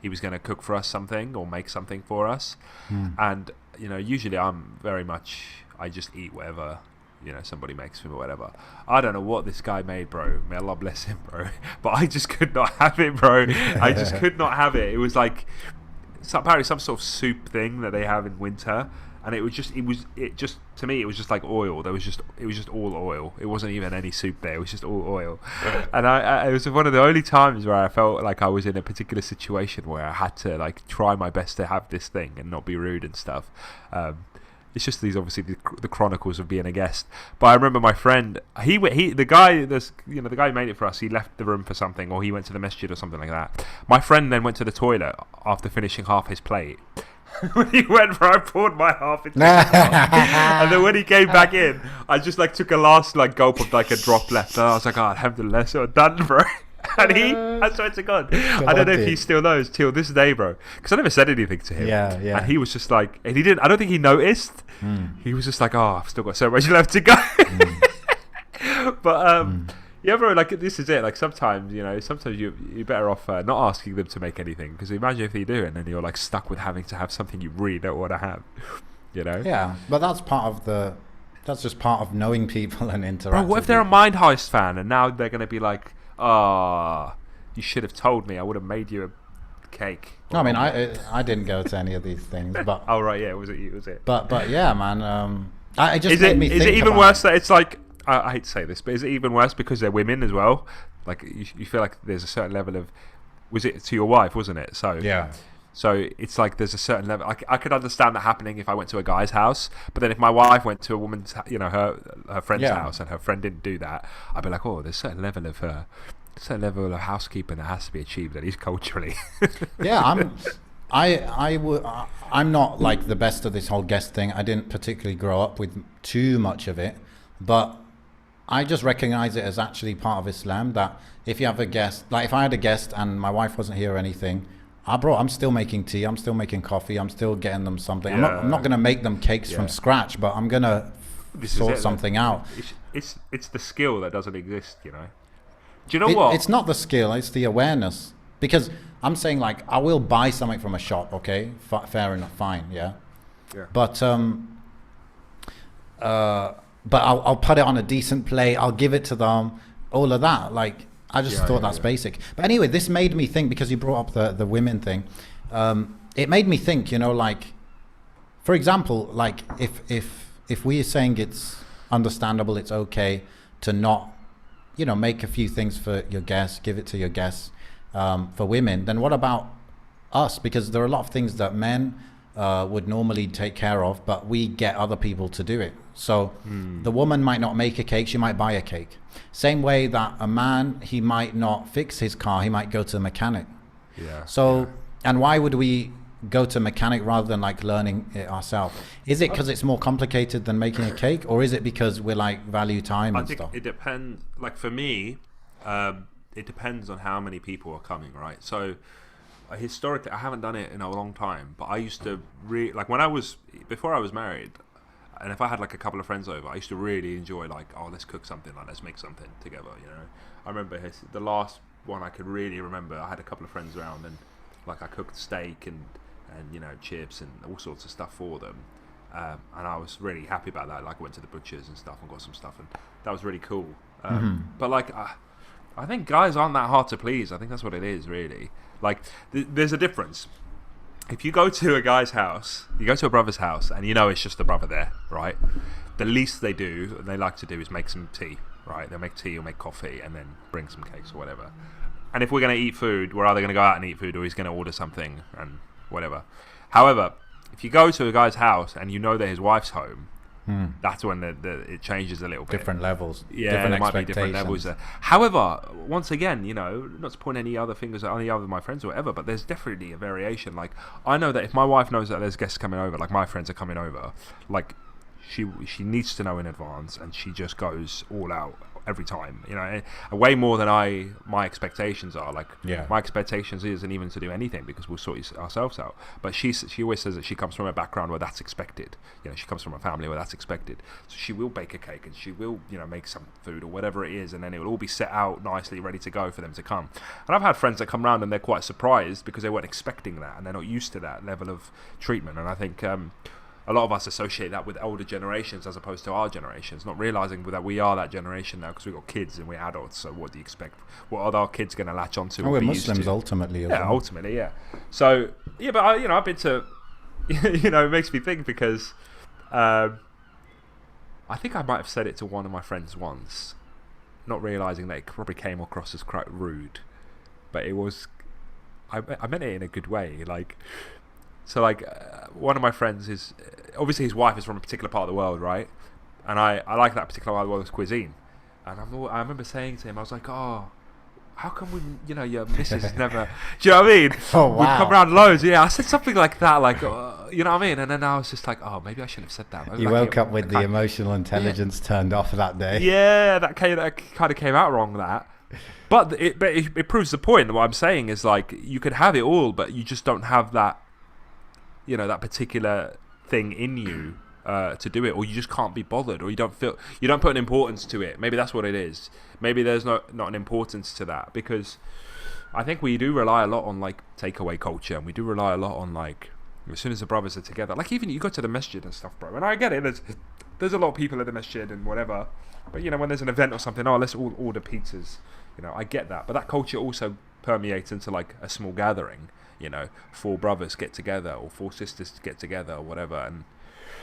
he was going to cook for us something or make something for us. And, usually I'm very much, I just eat whatever somebody makes for me or whatever. I don't know what this guy made, bro. May Allah bless him, bro. But I just could not have it, bro. I just could not have it. It was like apparently some sort of soup thing that they have in winter, and it was just to me it was just like oil. It was just all oil. It wasn't even any soup there. It was just all oil. And it was one of the only times where I felt like I was in a particular situation where I had to like try my best to have this thing and not be rude and stuff. It's just these obviously the chronicles of being a guest. But I remember my friend, the guy who made it for us. He left the room for something, or he went to the masjid or something like that. My friend then went to the toilet after finishing half his plate. When he went, bro, I poured my half into his half. And then when he came back in, I just like took a last like gulp of like a drop left. And I was like, oh, alhamdulillah, so done, bro. And I swear to God, I don't know if he still knows till this day, bro. Because I never said anything to him. Yeah. And he was just like, and he didn't. I don't think he noticed. He was just like, oh, I've still got so much left to go. But yeah, bro. Like this is it. Like sometimes you're better off not asking them to make anything. Because imagine if they do, and then you're like stuck with having to have something you really don't want to have. Yeah, but that's just part of knowing people and interacting. Bro, what if they're a Mind Heist fan and now they're gonna be like, you should have told me. I would have made you a cake. No, I mean, I didn't go to any of these things, but oh right, yeah, was it? But yeah, man. It just is made it me think. Is it even worse that it's like I hate to say this, but is it even worse because they're women as well? Like you feel like there's a certain level of, was it to your wife, wasn't it? So yeah. So it's like there's a certain level. I could understand that happening if I went to a guy's house, but then if my wife went to a woman's, her friend's house, and her friend didn't do that, I'd be like, oh, there's a certain level of housekeeping that has to be achieved, at least culturally. Yeah, I'm not like the best of this whole guest thing. I didn't particularly grow up with too much of it, but I just recognize it as actually part of Islam, that if you have a guest, like if I had a guest and my wife wasn't here or anything, I'm still making tea, I'm still making coffee, I'm still getting them something. I'm not going to make them cakes from scratch, but I'm going to sort something out. It's the skill that doesn't exist, Do you know what? It's not the skill, it's the awareness. Because I'm saying, like, I will buy something from a shop, okay? Fair enough, fine, yeah? But I'll put it on a decent plate, I'll give it to them, all of that. Like, I just thought that's basic. But anyway, this made me think, because you brought up the women thing, it made me think, like, for example, like, if we are saying it's understandable, it's okay to not, make a few things for your guests, give it to your guests, for women, then what about us? Because there are a lot of things that men would normally take care of, but we get other people to do it. So the woman might not make a cake, she might buy a cake. Same way that a man, he might not fix his car, he might go to a mechanic. And why would we go to a mechanic rather than like learning it ourselves? Is it because it's more complicated than making a cake, or is it because we're like value time and stuff? I think it depends. Like for me, it depends on how many people are coming, right? So historically, I haven't done it in a long time, but I used to like before I was married, and if I had like a couple of friends over, I used to really enjoy like, oh, let's cook something, like let's make something together, I remember the last one I could really remember. I had a couple of friends around, and like I cooked steak and chips and all sorts of stuff for them, and I was really happy about that. Like I went to the butchers and stuff and got some stuff, and that was really cool. But like I think guys aren't that hard to please. I think that's what it is, really. Like there's a difference. If you go to a guy's house, you go to a brother's house, and it's just the brother there, right? The least they like to do is make some tea, right? They'll make tea or make coffee and then bring some cakes or whatever. And if we're going to eat food, we're either going to go out and eat food or he's going to order something and whatever. However, if you go to a guy's house and that his wife's home, that's when it changes a little bit. Different levels. Yeah, different there might be different levels there. However, once again, not to point any other fingers at any other of my friends or whatever, but there's definitely a variation. Like, I know that if my wife knows that there's guests coming over, like my friends are coming over, like she needs to know in advance, and she just goes all out every time, way more than my expectations are. Like, my expectations isn't even to do anything because we'll sort ourselves out. But she always says that she comes from a background where that's expected. She comes from a family where that's expected. So she will bake a cake and she will, make some food or whatever it is, and then it will all be set out nicely, ready to go for them to come. And I've had friends that come around and they're quite surprised because they weren't expecting that and they're not used to that level of treatment. And I think a lot of us associate that with older generations as opposed to our generations, not realising that we are that generation now because we've got kids and we're adults. So what do you expect? What are our kids going to latch onto? We're Muslims ultimately. Ultimately, yeah. So, but I've been to, it makes me think because I think I might have said it to one of my friends once, not realising that it probably came across as quite rude, but it was, I meant it in a good way, like... So, like, one of my friends is... Obviously, his wife is from a particular part of the world, right? And I like that particular part of the world's cuisine. And I remember saying to him, I was like, oh, how come your missus is never... Do you know what I mean? Oh, wow. We've come around loads. Yeah, I said something like that, like, you know what I mean? And then I was just like, oh, maybe I shouldn't have said that. Maybe you woke up with the emotional intelligence turned off that day. Yeah, that kind of came out wrong, that. But it proves the point. What I'm saying is, like, you could have it all, but you just don't have that... that particular thing in you to do it, or you just can't be bothered, or you don't put an importance to it. Maybe that's what it is. Maybe there's not an importance to that, because I think we do rely a lot on like takeaway culture, and we do rely a lot on like as soon as the brothers are together, like even you go to the masjid and stuff, bro. And I get it. There's a lot of people at the masjid and whatever, but when there's an event or something, let's all order pizzas. I get that, but that culture also permeates into like a small gathering. 4 brothers get together or 4 sisters get together or whatever, and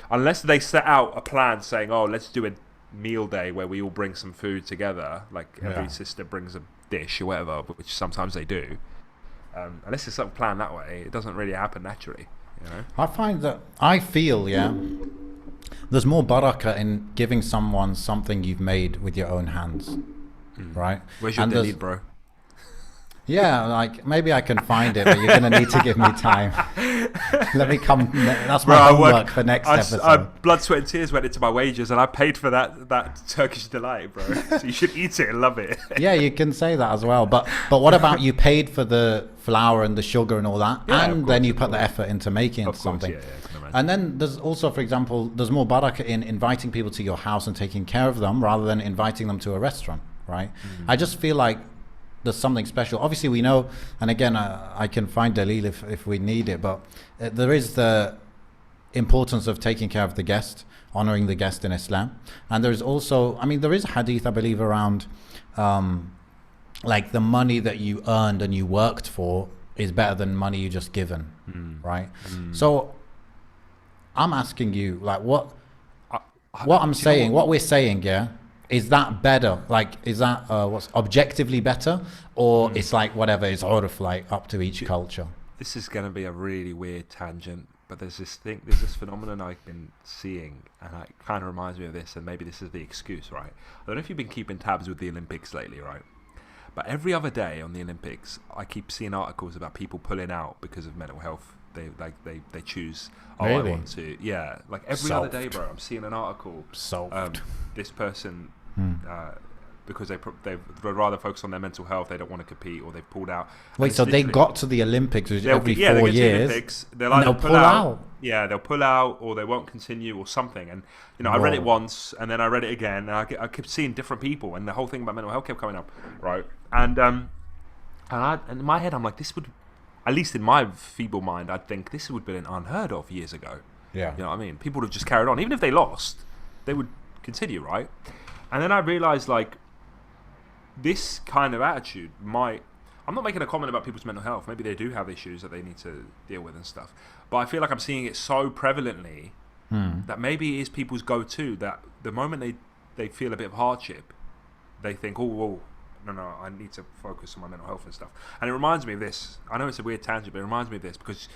unless they set out a plan saying, oh, let's do a meal day where we all bring some food together, like every sister brings a dish or whatever, which sometimes they do, unless it's some plan that way, it doesn't really happen naturally. I feel there's more barakah in giving someone something you've made with your own hands, right? Where's your delete, bro? Yeah, like maybe I can find it, but you're going to need to give me time. Let me come. That's my homework for next episode. Blood, sweat, and tears went into my wages, and I paid for that Turkish delight, bro. So you should eat it and love it. Yeah, you can say that as well. But what about you paid for the flour and the sugar and all that, and then you put the effort into making something. And then there's also, for example, there's more barakah in inviting people to your house and taking care of them rather than inviting them to a restaurant, right? I just feel like there's something special. Obviously, we know, and again, I can find dalil if we need it, but there is the importance of taking care of the guest, honoring the guest in Islam. And there's also, there is a hadith, I believe, around like the money that you earned and you worked for is better than money you just given, right? So I'm asking you, like, what we're saying, is that better? Like, is that what's objectively better, or it's like whatever is urf, like up to each culture? This is going to be a really weird tangent, but there's this phenomenon I've been seeing, and it kind of reminds me of this, and maybe this is the excuse, right? I don't know if you've been keeping tabs with the Olympics lately, right? But every other day on the Olympics, I keep seeing articles about people pulling out because of mental health. They choose. Really? I want to. Yeah, like every other day, bro. I'm seeing an article. This person. Because they'd rather focus on their mental health, they don't want to compete, or they've pulled out. Wait, so they got to the Olympics every 4 years, Olympics, they'll either pull out. Yeah, they'll pull out, or they won't continue, or something. And I read it once, and then I read it again, and I kept seeing different people, and the whole thing about mental health kept coming up, right? And And in my head, I'm like, this would, at least in my feeble mind, I'd think this would have been unheard of years ago. Yeah. You know what I mean? People would have just carried on. Even if they lost, they would continue, right? And then I realised, like, this kind of attitude might... I'm not making a comment about people's mental health. Maybe they do have issues that they need to deal with and stuff. But I feel like I'm seeing it so prevalently that maybe it is people's go-to, that the moment they feel a bit of hardship, they think, oh, whoa, no, I need to focus on my mental health and stuff. And it reminds me of this. I know it's a weird tangent, but it reminds me of this because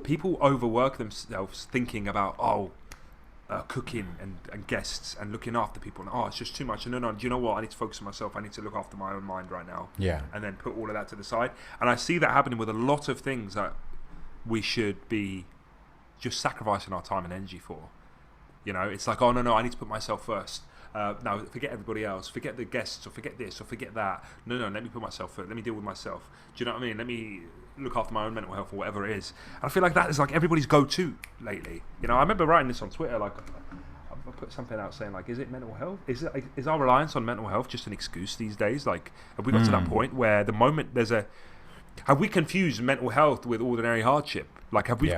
people overwork themselves thinking about, cooking and guests and looking after people. And, it's just too much. And no, do you know what? I need to focus on myself. I need to look after my own mind right now. Yeah. And then put all of that to the side. And I see that happening with a lot of things that we should be just sacrificing our time and energy for. You know, it's like, no, I need to put myself first. No, forget everybody else. Forget the guests, or forget this, or forget that. No, let me put myself first. Let me deal with myself. Do you know what I mean? Let me look after my own mental health or whatever it is. And I feel like that is like everybody's go-to lately. You know, I remember writing this on Twitter. Like, I put something out saying, like, is it mental health? Is our reliance on mental health just an excuse these days? Like, have we got to that point where the moment have we confused mental health with ordinary hardship? Like, have we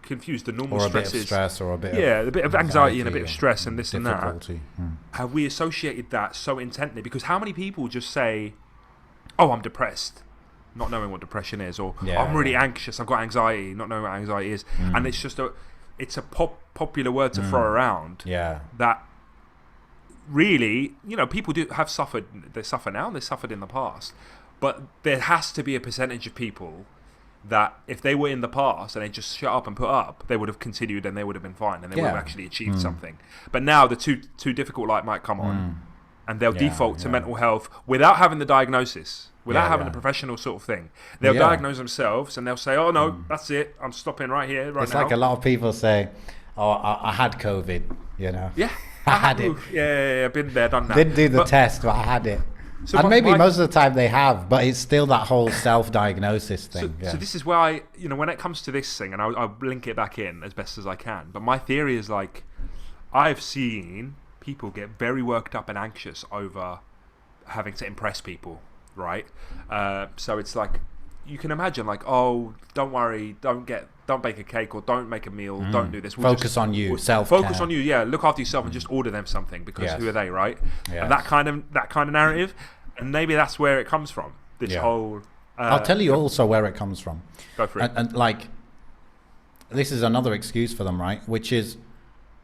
confused the normal stresses? Or a bit of stress, or a bit a bit of anxiety and a bit of stress and this and that. Have we associated that so intently? Because how many people just say, I'm depressed, not knowing what depression is, or I'm really anxious, I've got anxiety, not knowing what anxiety is. And it's just a popular word to throw around. Yeah. That really, people have suffered. They suffer now and they suffered in the past. But there has to be a percentage of people that if they were in the past and they just shut up and put up, they would have continued and they would have been fine and they would have actually achieved something. But now the too difficult light might come on and they'll default to mental health without having the diagnosis, without having the professional sort of thing. They'll diagnose themselves and they'll say, that's it, I'm stopping right here, right now. It's like a lot of people say, I had COVID, Yeah. I had it. Yeah, been there, done that. Didn't do the test, but I had it. So and maybe most of the time they have, but it's still that whole self-diagnosis thing. So this is why, when it comes to this thing, and I'll link it back in as best as I can, but my theory is, like, I've seen people get very worked up and anxious over having to impress people, right? So it's like, you can imagine, like, don't worry, don't bake a cake, or don't make a meal, don't do this. Focus on you, self-care. Focus on you, look after yourself and just order them something, because who are they, right? Yes. And that kind of narrative, and maybe that's where it comes from, this whole... I'll tell you also where it comes from. Go for it. And like, this is another excuse for them, right? Which is,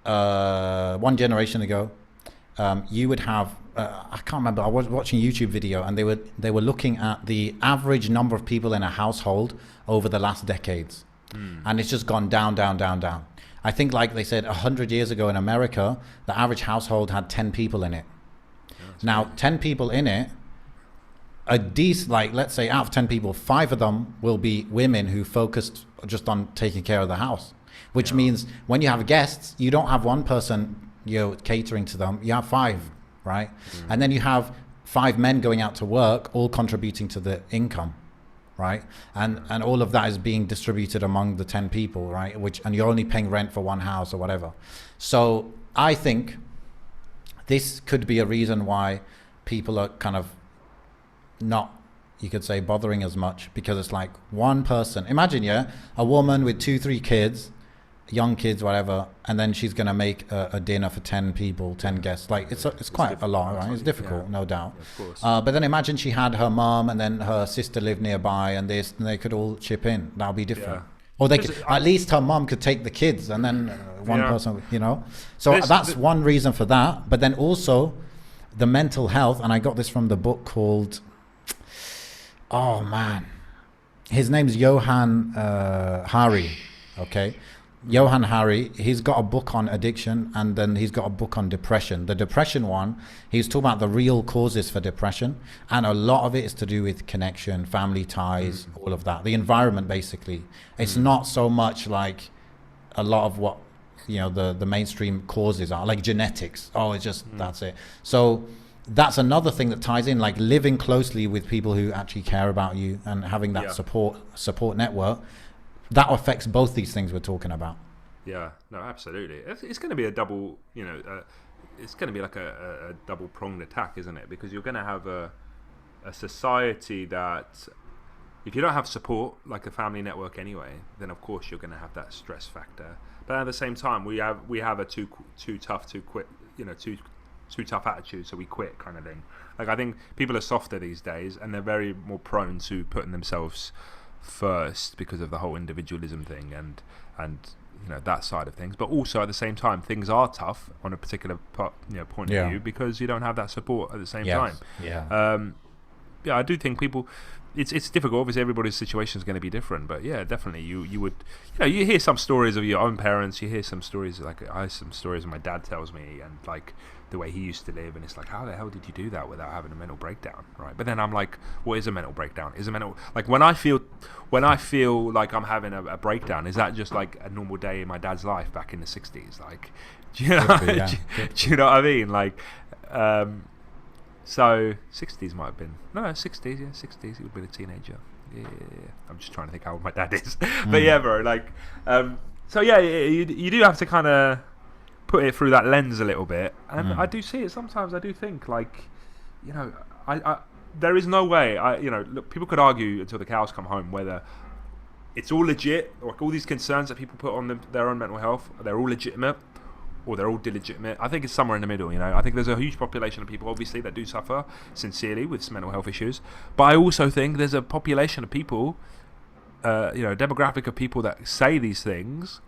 one generation ago, you would have... I can't remember. I was watching a YouTube video, and they were looking at the average number of people in a household over the last decades, and it's just gone down, down, down, down. I think, like they said, 100 years ago in America, the average household had 10 people in it. Now, 10 people in it, like, let's say out of 10 people, 5 of them will be women who focused just on taking care of the house, which means when you have guests, you don't have one person catering to them. You have 5. Right? And then you have 5 men going out to work, all contributing to the income, right? And all of that is being distributed among the 10 people, right? And you're only paying rent for one house or whatever. So I think this could be a reason why people are kind of not, you could say, bothering as much, because it's like one person. Imagine, a woman with 2-3 kids, young kids, whatever, and then she's going to make a dinner for 10 people, 10 guests. Like, it's quite a lot, right? It's difficult, no doubt. Of course. But then imagine she had her mom and then her sister lived nearby, and they could all chip in. That would be different. Or at least her mom could take the kids, and then one person, So that's one reason for that. But then also the mental health, and I got this from the book called, his name's Johann Hari, okay? Johann Hari, he's got a book on addiction, and then he's got a book on depression. The depression one, he's talking about the real causes for depression, and a lot of it is to do with connection, family ties, all of that. The environment, basically. It's not so much like a lot of what the mainstream causes are, like genetics. It's just that's it. So that's another thing that ties in, like living closely with people who actually care about you and having that support network. That affects both these things we're talking about. Yeah, no, absolutely. It's going to be a double, it's going to be like a double-pronged attack, isn't it? Because you're going to have a society that if you don't have support like a family network anyway, then of course you're going to have that stress factor. But at the same time, we have a too tough to quit, too tough attitude, so we quit kind of thing. Like I think people are softer these days, and they're very more prone to putting themselves first because of the whole individualism thing and that side of things. But also at the same time, things are tough on a particular point of view because you don't have that support at the same time. I do think people. It's difficult. Obviously, everybody's situation is going to be different. But yeah, definitely, you would, you hear some stories of your own parents. You hear some stories some stories my dad tells me, and like the way he used to live, and it's like, how the hell did you do that without having a mental breakdown, right? But then I'm like, what is a mental breakdown? Is a mental like when I feel like I'm having a breakdown? Is that just like a normal day in my dad's life back in the '60s? Like, do you know? Do you know what I mean? Like. So 60s might have been 60s. Yeah, 60s. He would have been a teenager. Yeah. I'm just trying to think how old my dad is. But yeah, bro. Like, so yeah, you do have to kind of put it through that lens a little bit, and I do see it sometimes. I do think like, I there is no way. Look, people could argue until the cows come home whether it's all legit, or like all these concerns that people put on their own mental health, they're all legitimate, or they're all illegitimate. I think it's somewhere in the middle, I think there's a huge population of people, obviously, that do suffer sincerely with mental health issues. But I also think there's a population of people, demographic of people that say these things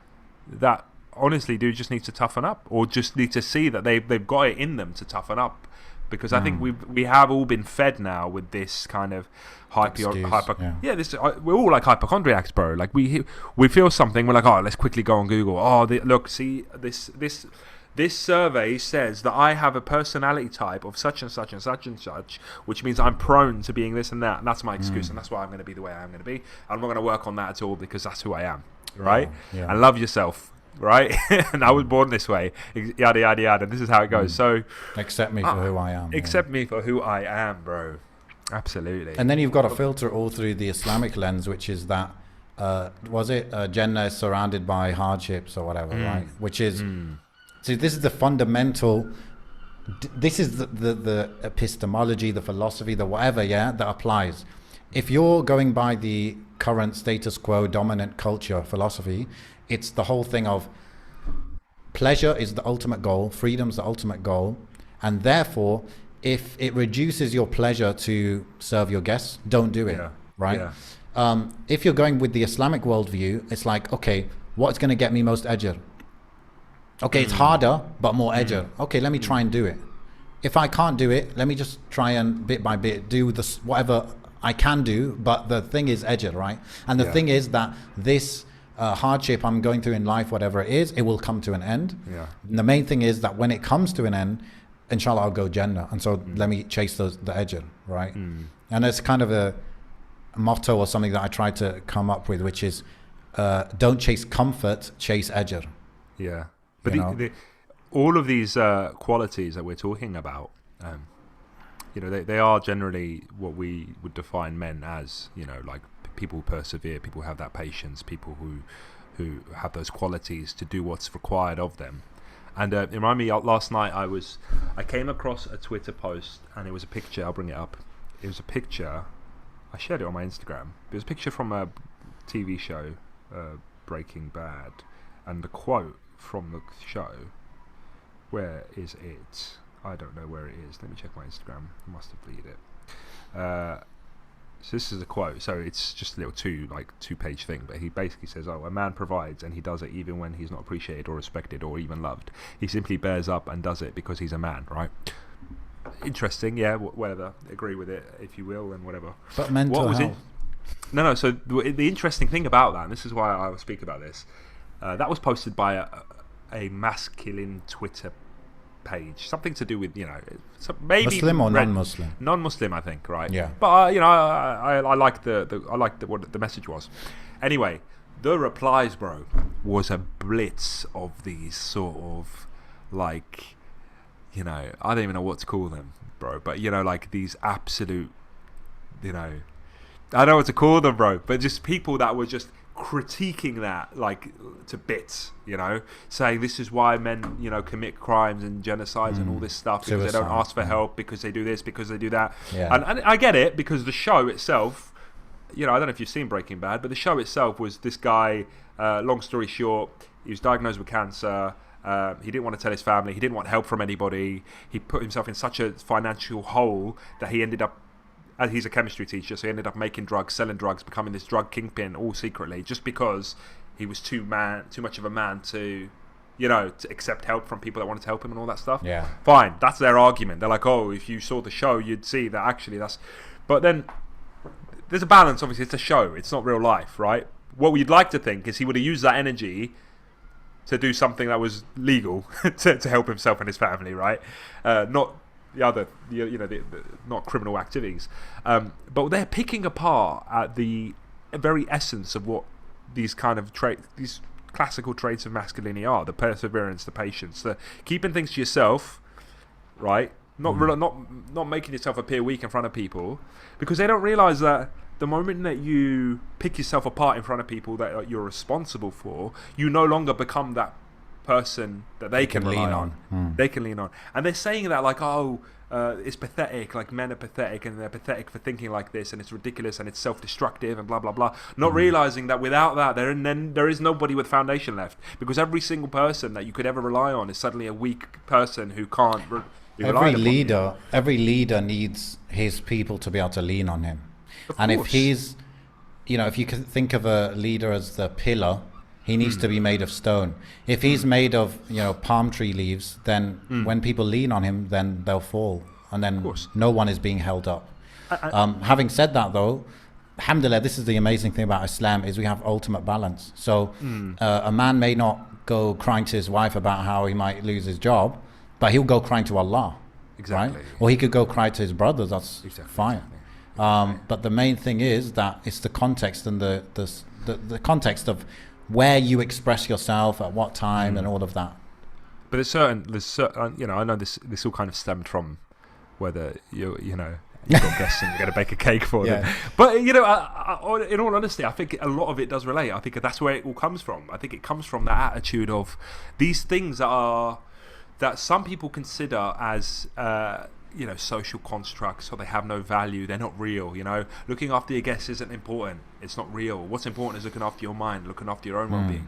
that honestly do just need to toughen up, or just need to see that they've got it in them to toughen up. Because I think we have all been fed now with this kind of we're all like hypochondriacs, bro. Like we feel something, we're like, oh, let's quickly go on Google. Oh, look, see this survey says that I have a personality type of such and such and such and such, which means I'm prone to being this and that, and that's my excuse, and that's why I'm going to be the way I'm going to be. I'm not going to work on that at all because that's who I am, right? Yeah. And love yourself. Right, and I was born this way, yada yada yada. This is how it goes. So accept me for who I am. Accept me for who I am, bro. Absolutely. And then you've got to filter it all through the Islamic lens, which is that Jannah is surrounded by hardships or whatever, right? Which is so. This is the fundamental. This is the epistemology, the philosophy, the whatever, that applies. If you're going by the current status quo, dominant culture philosophy, it's the whole thing of pleasure is the ultimate goal, freedom's the ultimate goal, and therefore, if it reduces your pleasure to serve your guests, don't do it, right? Yeah. If you're going with the Islamic worldview, it's like, okay, what's going to get me most ajr? Okay, it's harder, but more ajr. Okay, let me try and do it. If I can't do it, let me just try and bit by bit do this, whatever I can do, but the thing is ajr, right? And the thing is that this hardship I'm going through in life, whatever it is, it will come to an end. Yeah. And the main thing is that when it comes to an end, inshallah, I'll go Jannah. And so let me chase the ajr, right? And it's kind of a motto or something that I try to come up with, which is don't chase comfort, chase ajr. Yeah. But all of these qualities that we're talking about, they are generally what we would define men as, like people who persevere, people who have that patience, people who have those qualities to do what's required of them. And it reminded me, last night I came across a Twitter post, and it was a picture. I'll bring it up. It was a picture. I shared it on my Instagram. It was a picture from a TV show, Breaking Bad, and the quote from the show. Where is it? I don't know where it is. Let me check my Instagram. I must have deleted it. So this is a quote. So it's just a little two-page thing, but he basically says, "Oh, a man provides, and he does it even when he's not appreciated or respected or even loved. He simply bears up and does it because he's a man." Right? Interesting, yeah. Whatever. Agree with it if you will, and whatever. But mental health. No. So the interesting thing about that, and this is why I will speak about this, that was posted by a masculine Twitter page, something to do with maybe Muslim or non-Muslim. Non-Muslim, I think, right? Yeah. But I liked what the message was. Anyway, the replies, bro, was a blitz of these sort of like, I don't even know what to call them, bro. But like these absolute, I don't know what to call them, bro. But just people that were just critiquing that like to bits, saying this is why men commit crimes and genocides and all this stuff, because they don't ask for help, because they do this, because they do that. And I get it, because the show itself I don't know if you've seen Breaking Bad, but the show itself was this guy. Long story short, he was diagnosed with cancer. He didn't want to tell his family. He didn't want help from anybody. He put himself in such a financial hole that he ended up. He's a chemistry teacher, so he ended up making drugs, selling drugs, becoming this drug kingpin, all secretly, just because he was too much of a man to accept help from people that wanted to help him and all that stuff. Yeah. Fine, that's their argument. They're like, oh, if you saw the show, you'd see that actually that's. But then there's a balance. Obviously, it's a show. It's not real life, right? What we'd like to think is he would have used that energy to do something that was legal to help himself and his family, right? Not the other, the not criminal activities. But they're picking apart at the very essence of what these kind of these classical traits of masculinity are: the perseverance, the patience, the keeping things to yourself, right? Not making yourself appear weak in front of people, because they don't realize that the moment that you pick yourself apart in front of people that you're responsible for, you no longer become that person that they can lean on. They can lean on. And they're saying that like, it's pathetic, like men are pathetic and they're pathetic for thinking like this, and it's ridiculous and it's self-destructive and blah, blah, blah. Not realizing that without that, there is nobody with foundation left, because every single person that you could ever rely on is suddenly a weak person who can't Every leader needs his people to be able to lean on him. And if he's, if you can think of a leader as the pillar, he needs to be made of stone. If he's made of, palm tree leaves, then when people lean on him, then they'll fall. And then no one is being held up. Having said that, though, alhamdulillah, this is the amazing thing about Islam, is we have ultimate balance. So a man may not go crying to his wife about how he might lose his job, but he'll go crying to Allah. Exactly. Right? Or he could go cry to his brothers. That's fine. But the main thing is that it's the context and the context of where you express yourself at what time and all of that. But there's certain I know this all kind of stemmed from whether you've got guests and you're going to bake a cake for them. But in all honesty, I think a lot of it does relate. I think that's where it all comes from. I think it comes from that attitude of these things that some people consider as social constructs, or they have no value, they're not real. Looking after your guests isn't important, it's not real. What's important is looking after your mind, looking after your own well-being.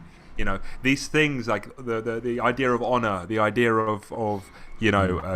These things like the idea of honor, the idea of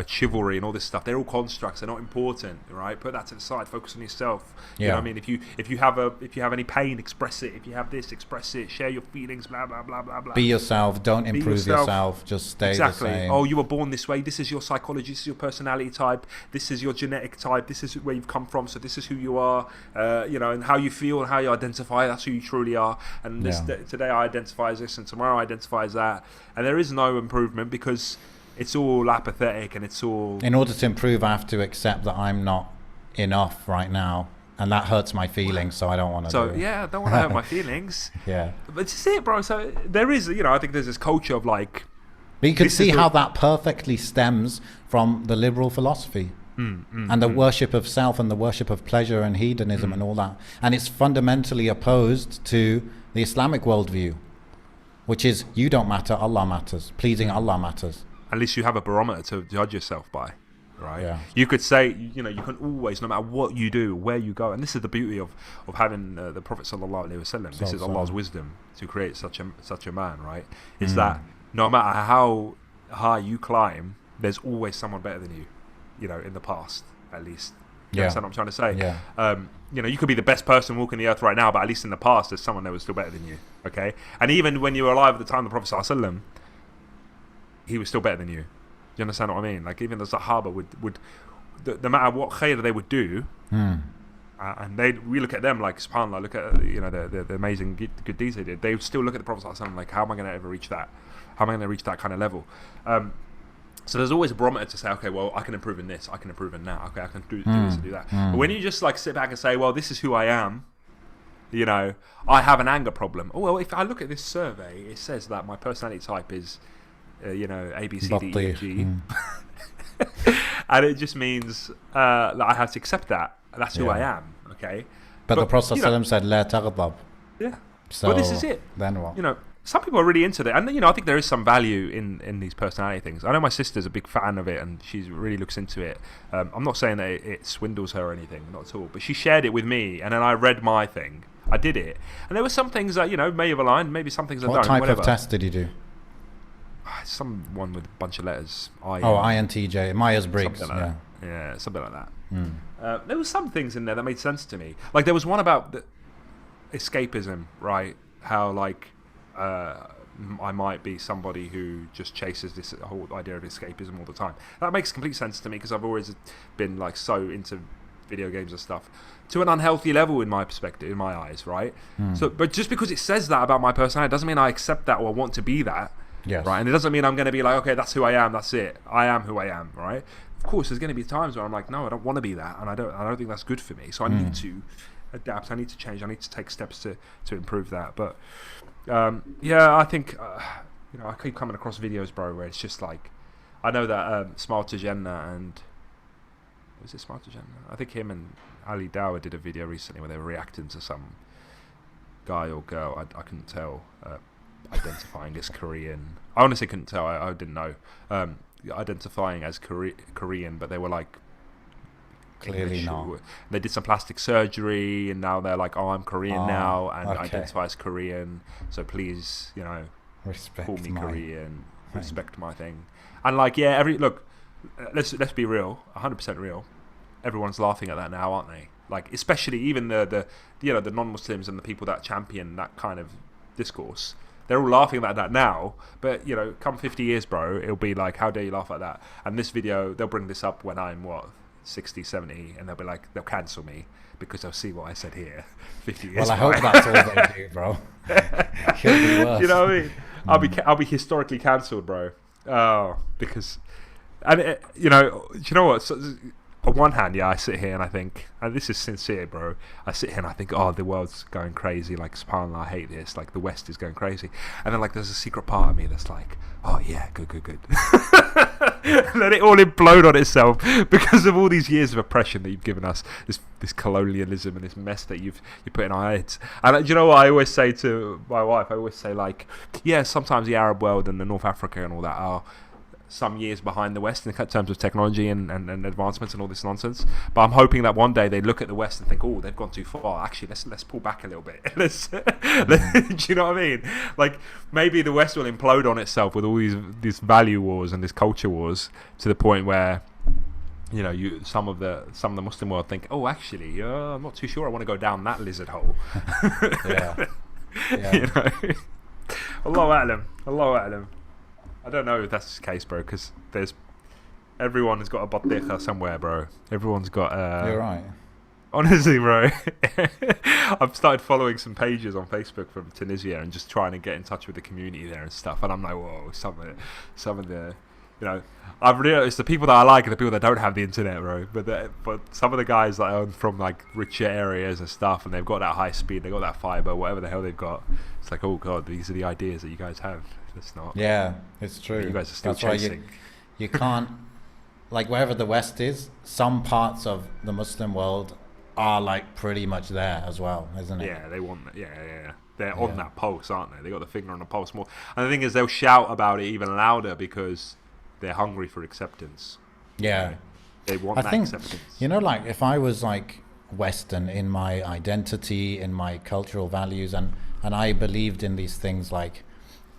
chivalry and all this stuff, they're all constructs. They're not important, right? Put that to the side. Focus on yourself. You know what I mean? If you have any pain, express it. If you have this, express it. Share your feelings. Blah blah blah blah blah. Be yourself. Don't improve yourself. Just stay the same. Oh, you were born this way. This is your psychology. This is your personality type. This is your genetic type. This is where you've come from. So this is who you are. And how you feel and how you identify. That's who you truly are. And today I identify as this, and tomorrow I identify as that. And there is no improvement, because it's all apathetic, and it's all... In order to improve, I have to accept that I'm not enough right now, and that hurts my feelings, so I don't want to do it. I don't want to hurt my feelings. Yeah. But it's it, bro. So there is, I think there's this culture of like... But you can see how that perfectly stems from the liberal philosophy. And the worship of self and the worship of pleasure and hedonism and all that. And it's fundamentally opposed to the Islamic worldview, which is you don't matter, Allah matters. Pleasing Allah matters. At least you have a barometer to judge yourself by, right? Yeah. You could say, you can always, no matter what you do, where you go, and this is the beauty of having the Prophet sallallahu alaihi wasallam. This is Allah's wisdom to create such a man, right? Is that no matter how high you climb, there's always someone better than you, in the past, at least. You understand what I'm trying to say? Yeah. You could be the best person walking the earth right now, but at least in the past, there's someone that was still better than you, okay? And even when you were alive at the time of the Prophet sallallahu alaihi wasallam, he was still better than you. Do you understand what I mean? Like even the Sahaba would no matter what khair they would do, and we look at them like subhanallah, look at the amazing good deeds they did. They would still look at the Prophet sallallahu alaihi wasallam like, how am I going to ever reach that? How am I going to reach that kind of level? So there's always a barometer to say, okay, well, I can improve in this, I can improve in that. Okay, I can do this and do that. But when you just like sit back and say, well, this is who I am. I have an anger problem. Oh well, if I look at this survey, it says that my personality type is A, B, C, D, E, F, G. And it just means that I have to accept that. That's who I am, okay? But the Prophet ﷺ said, La taghdab. Yeah. So but this is it. Then what? some people are really into it, and I think there is some value in these personality things. I know my sister's a big fan of it, and she really looks into it. I'm not saying that it swindles her or anything, not at all. But she shared it with me, and then I read my thing. I did it, and there were some things that may have aligned, maybe some things that don't. What type whatever. of test did you do? Someone with a bunch of letters. INTJ, Myers-Briggs. Yeah, something like that. There was some things in there that made sense to me. Like there was one about escapism, right? How like I might be somebody who just chases this whole idea of escapism all the time. That makes complete sense to me because I've always been like so into video games and stuff to an unhealthy level in my perspective, in my eyes, right? So, but just because it says that about my personality doesn't mean I accept that or want to be that. Yes. Right, and it doesn't mean I'm going to be like, okay, that's who I am, that's it. I am who I am, right? Of course, there's going to be times where I'm like, no, I don't want to be that, and I don't think that's good for me. So I need to adapt. I need to change. I need to take steps to improve that. But I think I keep coming across videos, bro, where it's just like, I know that Smile to Jenna and was it Smile to Jenna? I think him and Ali Dawah did a video recently where they were reacting to some guy or girl. I couldn't tell. Identifying as Korean. I honestly couldn't tell. I didn't know. Identifying as Korean, but they were like clearly English. not. They did some plastic surgery, and now they're like, "Oh, I'm Korean now, and identify as Korean. So please, respect call me Korean. Right. Respect my thing." And like, let's be real, 100% real. Everyone's laughing at that now, aren't they? Like, especially even the non-Muslims and the people that champion that kind of discourse. They're all laughing about that now, but come 50 years, bro, it'll be like, how dare you laugh at that? And this video, they'll bring this up when I'm 60, 70, and they'll be like, they'll cancel me because they'll see what I said here 50 years. Well, I hope that's all they do, bro. It'll be worse. You know what I mean? I'll be historically cancelled, bro. Oh, because, and do you know what? So, on one hand, I sit here and I think, and this is sincere, bro, I sit here and I think, oh, the world's going crazy, like, subhanAllah, I hate this, like, the West is going crazy. And then, like, there's a secret part of me that's like, oh, yeah, good. And then it all implode on itself because of all these years of oppression that you've given us, this colonialism and this mess that you put in our heads. And do you know what I always say to my wife? I always say, like, yeah, sometimes the Arab world and the North Africa and all that are some years behind the West in terms of technology and advancements and all this nonsense, but I'm hoping that one day they look at the West and think, oh, they've gone too far, actually let's pull back a little bit. Do you know what I mean? Like, maybe the West will implode on itself with all these value wars and this culture wars to the point where some of the Muslim world think, oh, actually, I'm not too sure I want to go down that lizard hole. yeah. Allahu A'lam. I don't know if that's the case, bro, because everyone has got a batiqa somewhere, bro. Everyone's got You're right. Honestly, bro. I've started following some pages on Facebook from Tunisia and just trying to get in touch with the community there and stuff, and I'm like, whoa, some of the I've realized the people that I like are the people that don't have the internet, bro. But some of the guys that are from like richer areas and stuff, and they've got that high speed, they got that fiber, whatever the hell they've got. It's like, oh god, these are the ideas that you guys have. It's not. Yeah, it's true. You guys are still That's chasing. Why you can't, like, wherever the West is, some parts of the Muslim world are like pretty much there as well, isn't it? Yeah, they want that. Yeah. They're on that pulse, aren't they? They got the finger on the pulse more. And the thing is, they'll shout about it even louder because they're hungry for acceptance. Yeah. They want that acceptance. Like, if I was like Western in my identity, in my cultural values, and I believed in these things like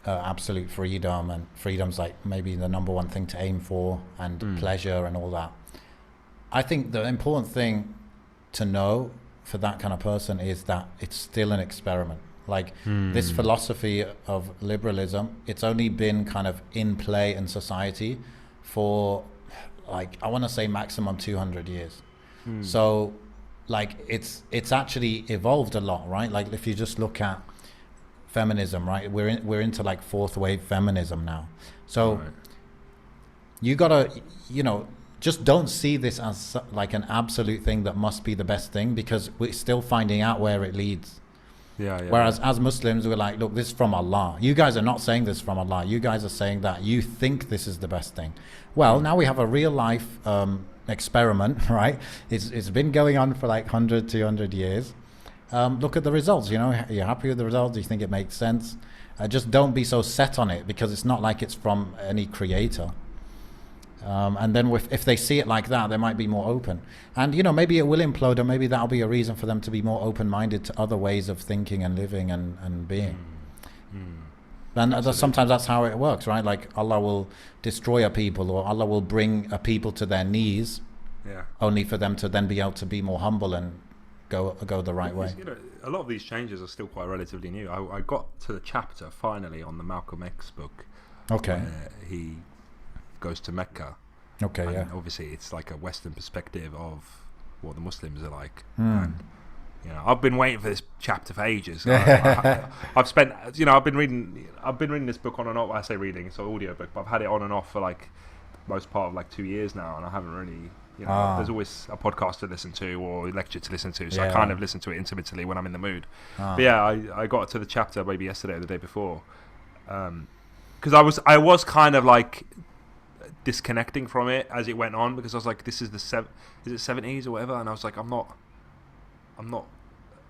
absolute freedom, and freedom's like maybe the number one thing to aim for, and pleasure and all that. I think the important thing to know for that kind of person is that it's still an experiment. Like this philosophy of liberalism, it's only been kind of in play in society for, like, I want to say maximum 200 years. So like it's actually evolved a lot, right? Like if you just look at feminism, right? We're into like fourth wave feminism now. So you gotta, just don't see this as like an absolute thing that must be the best thing, because we're still finding out where it leads. Whereas as Muslims, we're like, look, this is from Allah. You guys are not saying this from Allah. You guys are saying that you think this is the best thing. Well, now we have a real life experiment, right? It's been going on for like 100, 200 years. Look at the results. You're happy with the results? Do you think it makes sense? Just don't be so set on it, because it's not like it's from any creator. And then if they see it like that, they might be more open. And, you know, maybe it will implode, or maybe that'll be a reason for them to be more open-minded to other ways of thinking and living and being. And sometimes that's how it works, right? Like Allah will destroy a people, or Allah will bring a people to their knees, only for them to then be able to be more humble and go the right way. You know, a lot of these changes are still quite relatively new. I got to the chapter finally on the Malcolm X book. Okay. Where he goes to Mecca. Okay, and yeah. obviously it's like a Western perspective of what the Muslims are like. Mm. And, you know, I've been waiting for this chapter for ages. I've spent, you know, I've been reading this book on and off. I say reading, it's an audio book, but I've had it on and off for like most part of like 2 years now, and I haven't really, you know, there's always a podcast to listen to or a lecture to listen to, so I kind of listen to it intermittently when I'm in the mood. But yeah, I got to the chapter maybe yesterday or the day before, because I was kind of like disconnecting from it as it went on, because I was like, this is is it 70s or whatever, and I was like,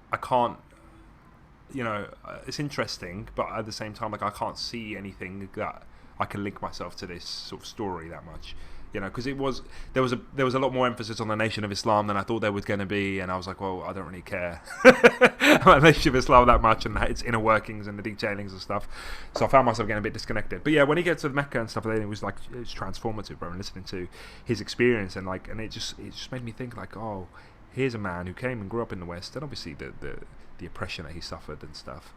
I can't, you know, it's interesting, but at the same time, like, I can't see anything that I can link myself to this sort of story that much, you know, because there was a lot more emphasis on the Nation of Islam than I thought there was going to be, and I was like, well, I don't really care about the Nation of Islam that much and its inner workings and the detailings and stuff, so I found myself getting a bit disconnected. But yeah, when he gets to Mecca and stuff, then it was transformative, bro, and listening to his experience, and it just made me think, like, oh, here's a man who came and grew up in the West, and obviously the oppression that he suffered and stuff,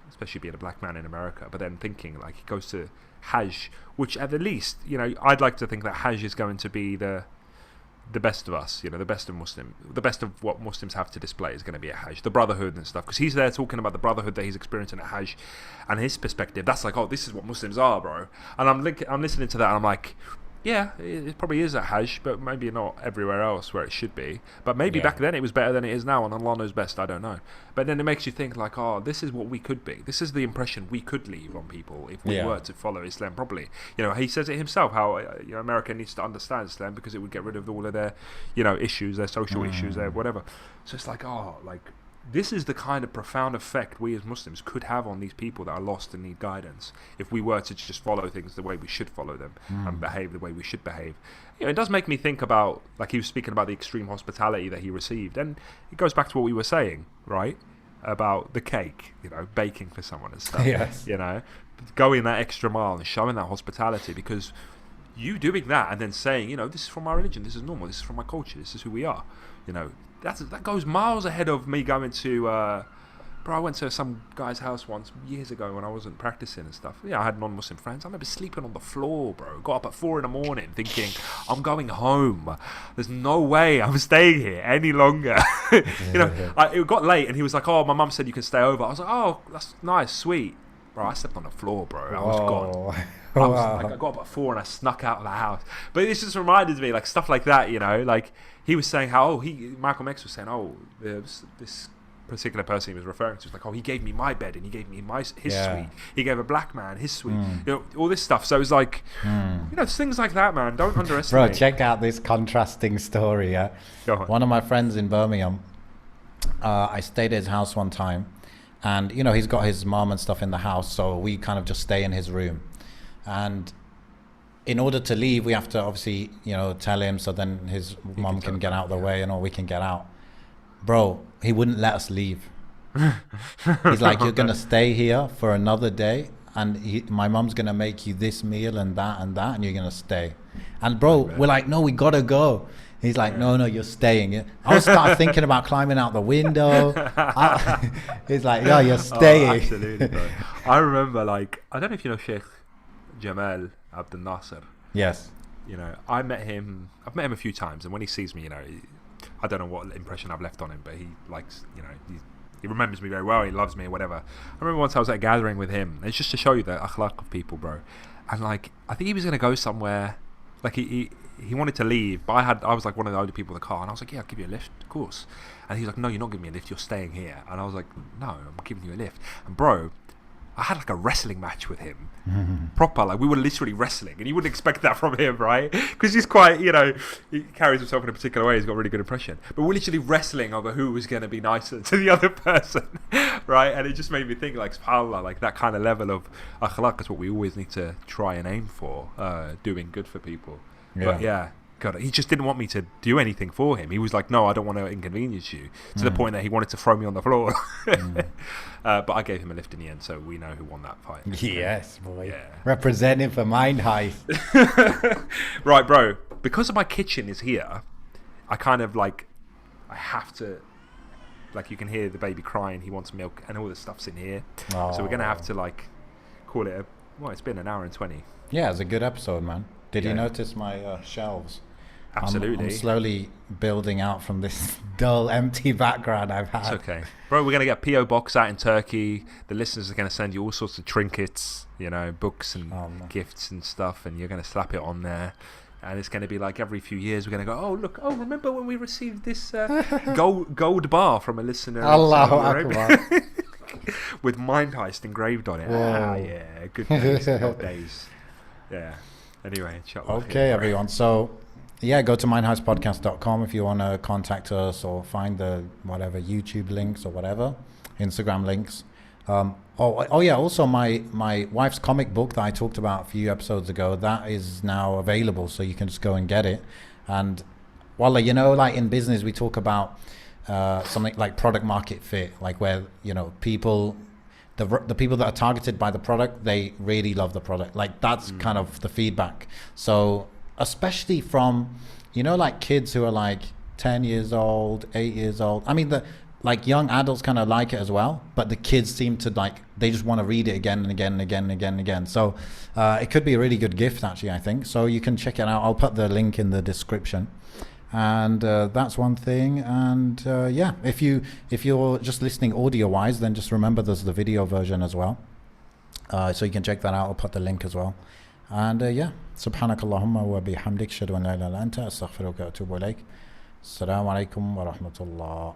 especially being a black man in America, but then thinking, like, he goes to Hajj, which at the least, you know, I'd like to think that Hajj is going to be the best of us, you know, the best of what Muslims have to display is going to be at Hajj, the brotherhood and stuff, because he's there talking about the brotherhood that he's experiencing at Hajj, and his perspective, that's like, oh, this is what Muslims are, bro. And I'm listening to that, and I'm like, yeah, it probably is at Hajj, but maybe not everywhere else where it should be. But maybe back then it was better than it is now, and Allah knows best, I don't know. But then it makes you think, like, oh, this is what we could be. This is the impression we could leave on people if we were to follow Islam properly. You know, he says it himself, how you know, America needs to understand Islam because it would get rid of all of their, you know, issues, their social issues, their whatever. So it's like, oh, like, this is the kind of profound effect we as Muslims could have on these people that are lost and need guidance if we were to just follow things the way we should follow them and behave the way we should behave. You know, it does make me think about, like, he was speaking about the extreme hospitality that he received, and it goes back to what we were saying, right, about the cake, you know, baking for someone and stuff. Yes. You know, going that extra mile and showing that hospitality, because you doing that and then saying, you know, this is from my religion, this is normal, this is from my culture, this is who we are, you know, that goes miles ahead of me going to bro, I went to some guy's house once years ago when I wasn't practicing and stuff. Yeah, I had non-Muslim friends. I remember sleeping on the floor, bro. Got up at 4 a.m. thinking, I'm going home. There's no way I'm staying here any longer. You know, it got late and he was like, oh, my mum said you can stay over. I was like, oh, that's nice, sweet. Bro, I slept on the floor, bro. I was gone. I got up at 4 and I snuck out of the house. But it just reminded me, like, stuff like that, you know, like he was saying how, Malcolm X was saying, this particular person he was referring to was like, oh, he gave me my bed and he gave me his suite. He gave a black man his suite. You know, all this stuff. So it was like, you know, it's things like that, man. Don't underestimate. Bro, check out this contrasting story. Yeah, one of my friends in Birmingham, I stayed at his house one time, and you know, he's got his mom and stuff in the house, so we kind of just stay in his room. And in order to leave, we have to obviously, you know, tell him so then his mom can get out of the way and all, we can get out. Bro, he wouldn't let us leave. He's like, you're going to stay here for another day, and my mom's going to make you this meal and that, and you're going to stay. And bro, we're like, no, we got to go. He's like, no, you're staying. I was started thinking about climbing out the window. He's like, yeah, you're staying. Oh, absolutely, bro. I remember, like, I don't know if you know Sheikh Jamal Abdel Nasser. Yes. You know, I've met him a few times, and when he sees me, you know, I don't know what impression I've left on him, but he likes, you know, he remembers me very well, he loves me or whatever. I remember once I was at a gathering with him, and it's just to show you the akhlaq of people, bro. And like, I think he was going to go somewhere, like he wanted to leave, but I was like one of the older people in the car, and I was like, yeah, I'll give you a lift, of course. And he's like, no, you're not giving me a lift, you're staying here. And I was like, no, I'm giving you a lift. And bro, I had like a wrestling match with him, proper. Like we were literally wrestling, and you wouldn't expect that from him, right? Because he's quite, he carries himself in a particular way. He's got a really good impression. But we're literally wrestling over who was going to be nicer to the other person, right? And it just made me think, like, subhanAllah, like that kind of level of akhlaq is what we always need to try and aim for, doing good for people. Yeah. But yeah. God, he just didn't want me to do anything for him. He was like, no, I don't want to inconvenience you, to the point that he wanted to throw me on the floor. But I gave him a lift in the end, so we know who won that fight. Yes, boy. Yeah. Representing for Mind Heist. Right, bro. Because my kitchen is here, I kind of like, I have to, like, you can hear the baby crying. He wants milk, and all the stuff's in here. Oh. So we're going to have to, like, call it it's been an hour and 20. Yeah, it's a good episode, man. Did you Yeah. notice my shelves? Absolutely. I'm slowly building out from this dull, empty background I've had. It's okay. Bro, we're going to get P.O. Box out in Turkey. The listeners are going to send you all sorts of trinkets, books and gifts and stuff, and you're going to slap it on there. And it's going to be like every few years we're going to go, remember when we received this gold bar from a listener? Allahu Akbar. With Mind Heist engraved on it. Whoa. Yeah, good days, good days. Yeah. Anyway, okay, everyone. So, yeah, go to mindheistpodcast.com if you want to contact us or find the whatever YouTube links or whatever, Instagram links. Also my wife's comic book that I talked about a few episodes ago, that is now available, so you can just go and get it. And wallah, like in business we talk about something like product market fit, like where people. The people that are targeted by the product, they really love the product. Like that's kind of the feedback. So especially from, like kids who are like 10 years old, 8 years old. I mean, like young adults kind of like it as well, but the kids seem to they just want to read it again and again and again and again and again. So it could be a really good gift actually, I think. So you can check it out. I'll put the link in the description. And that's one thing. And if you're just listening audio wise, then just remember there's the video version as well, so you can check that out. I'll put the link as well. And subhanakallahumma wa bihamdik, shadu an la ilaha illa anta, astaghfiruka wa atubu ilaik. Assalamu alaikum wa rahmatullah.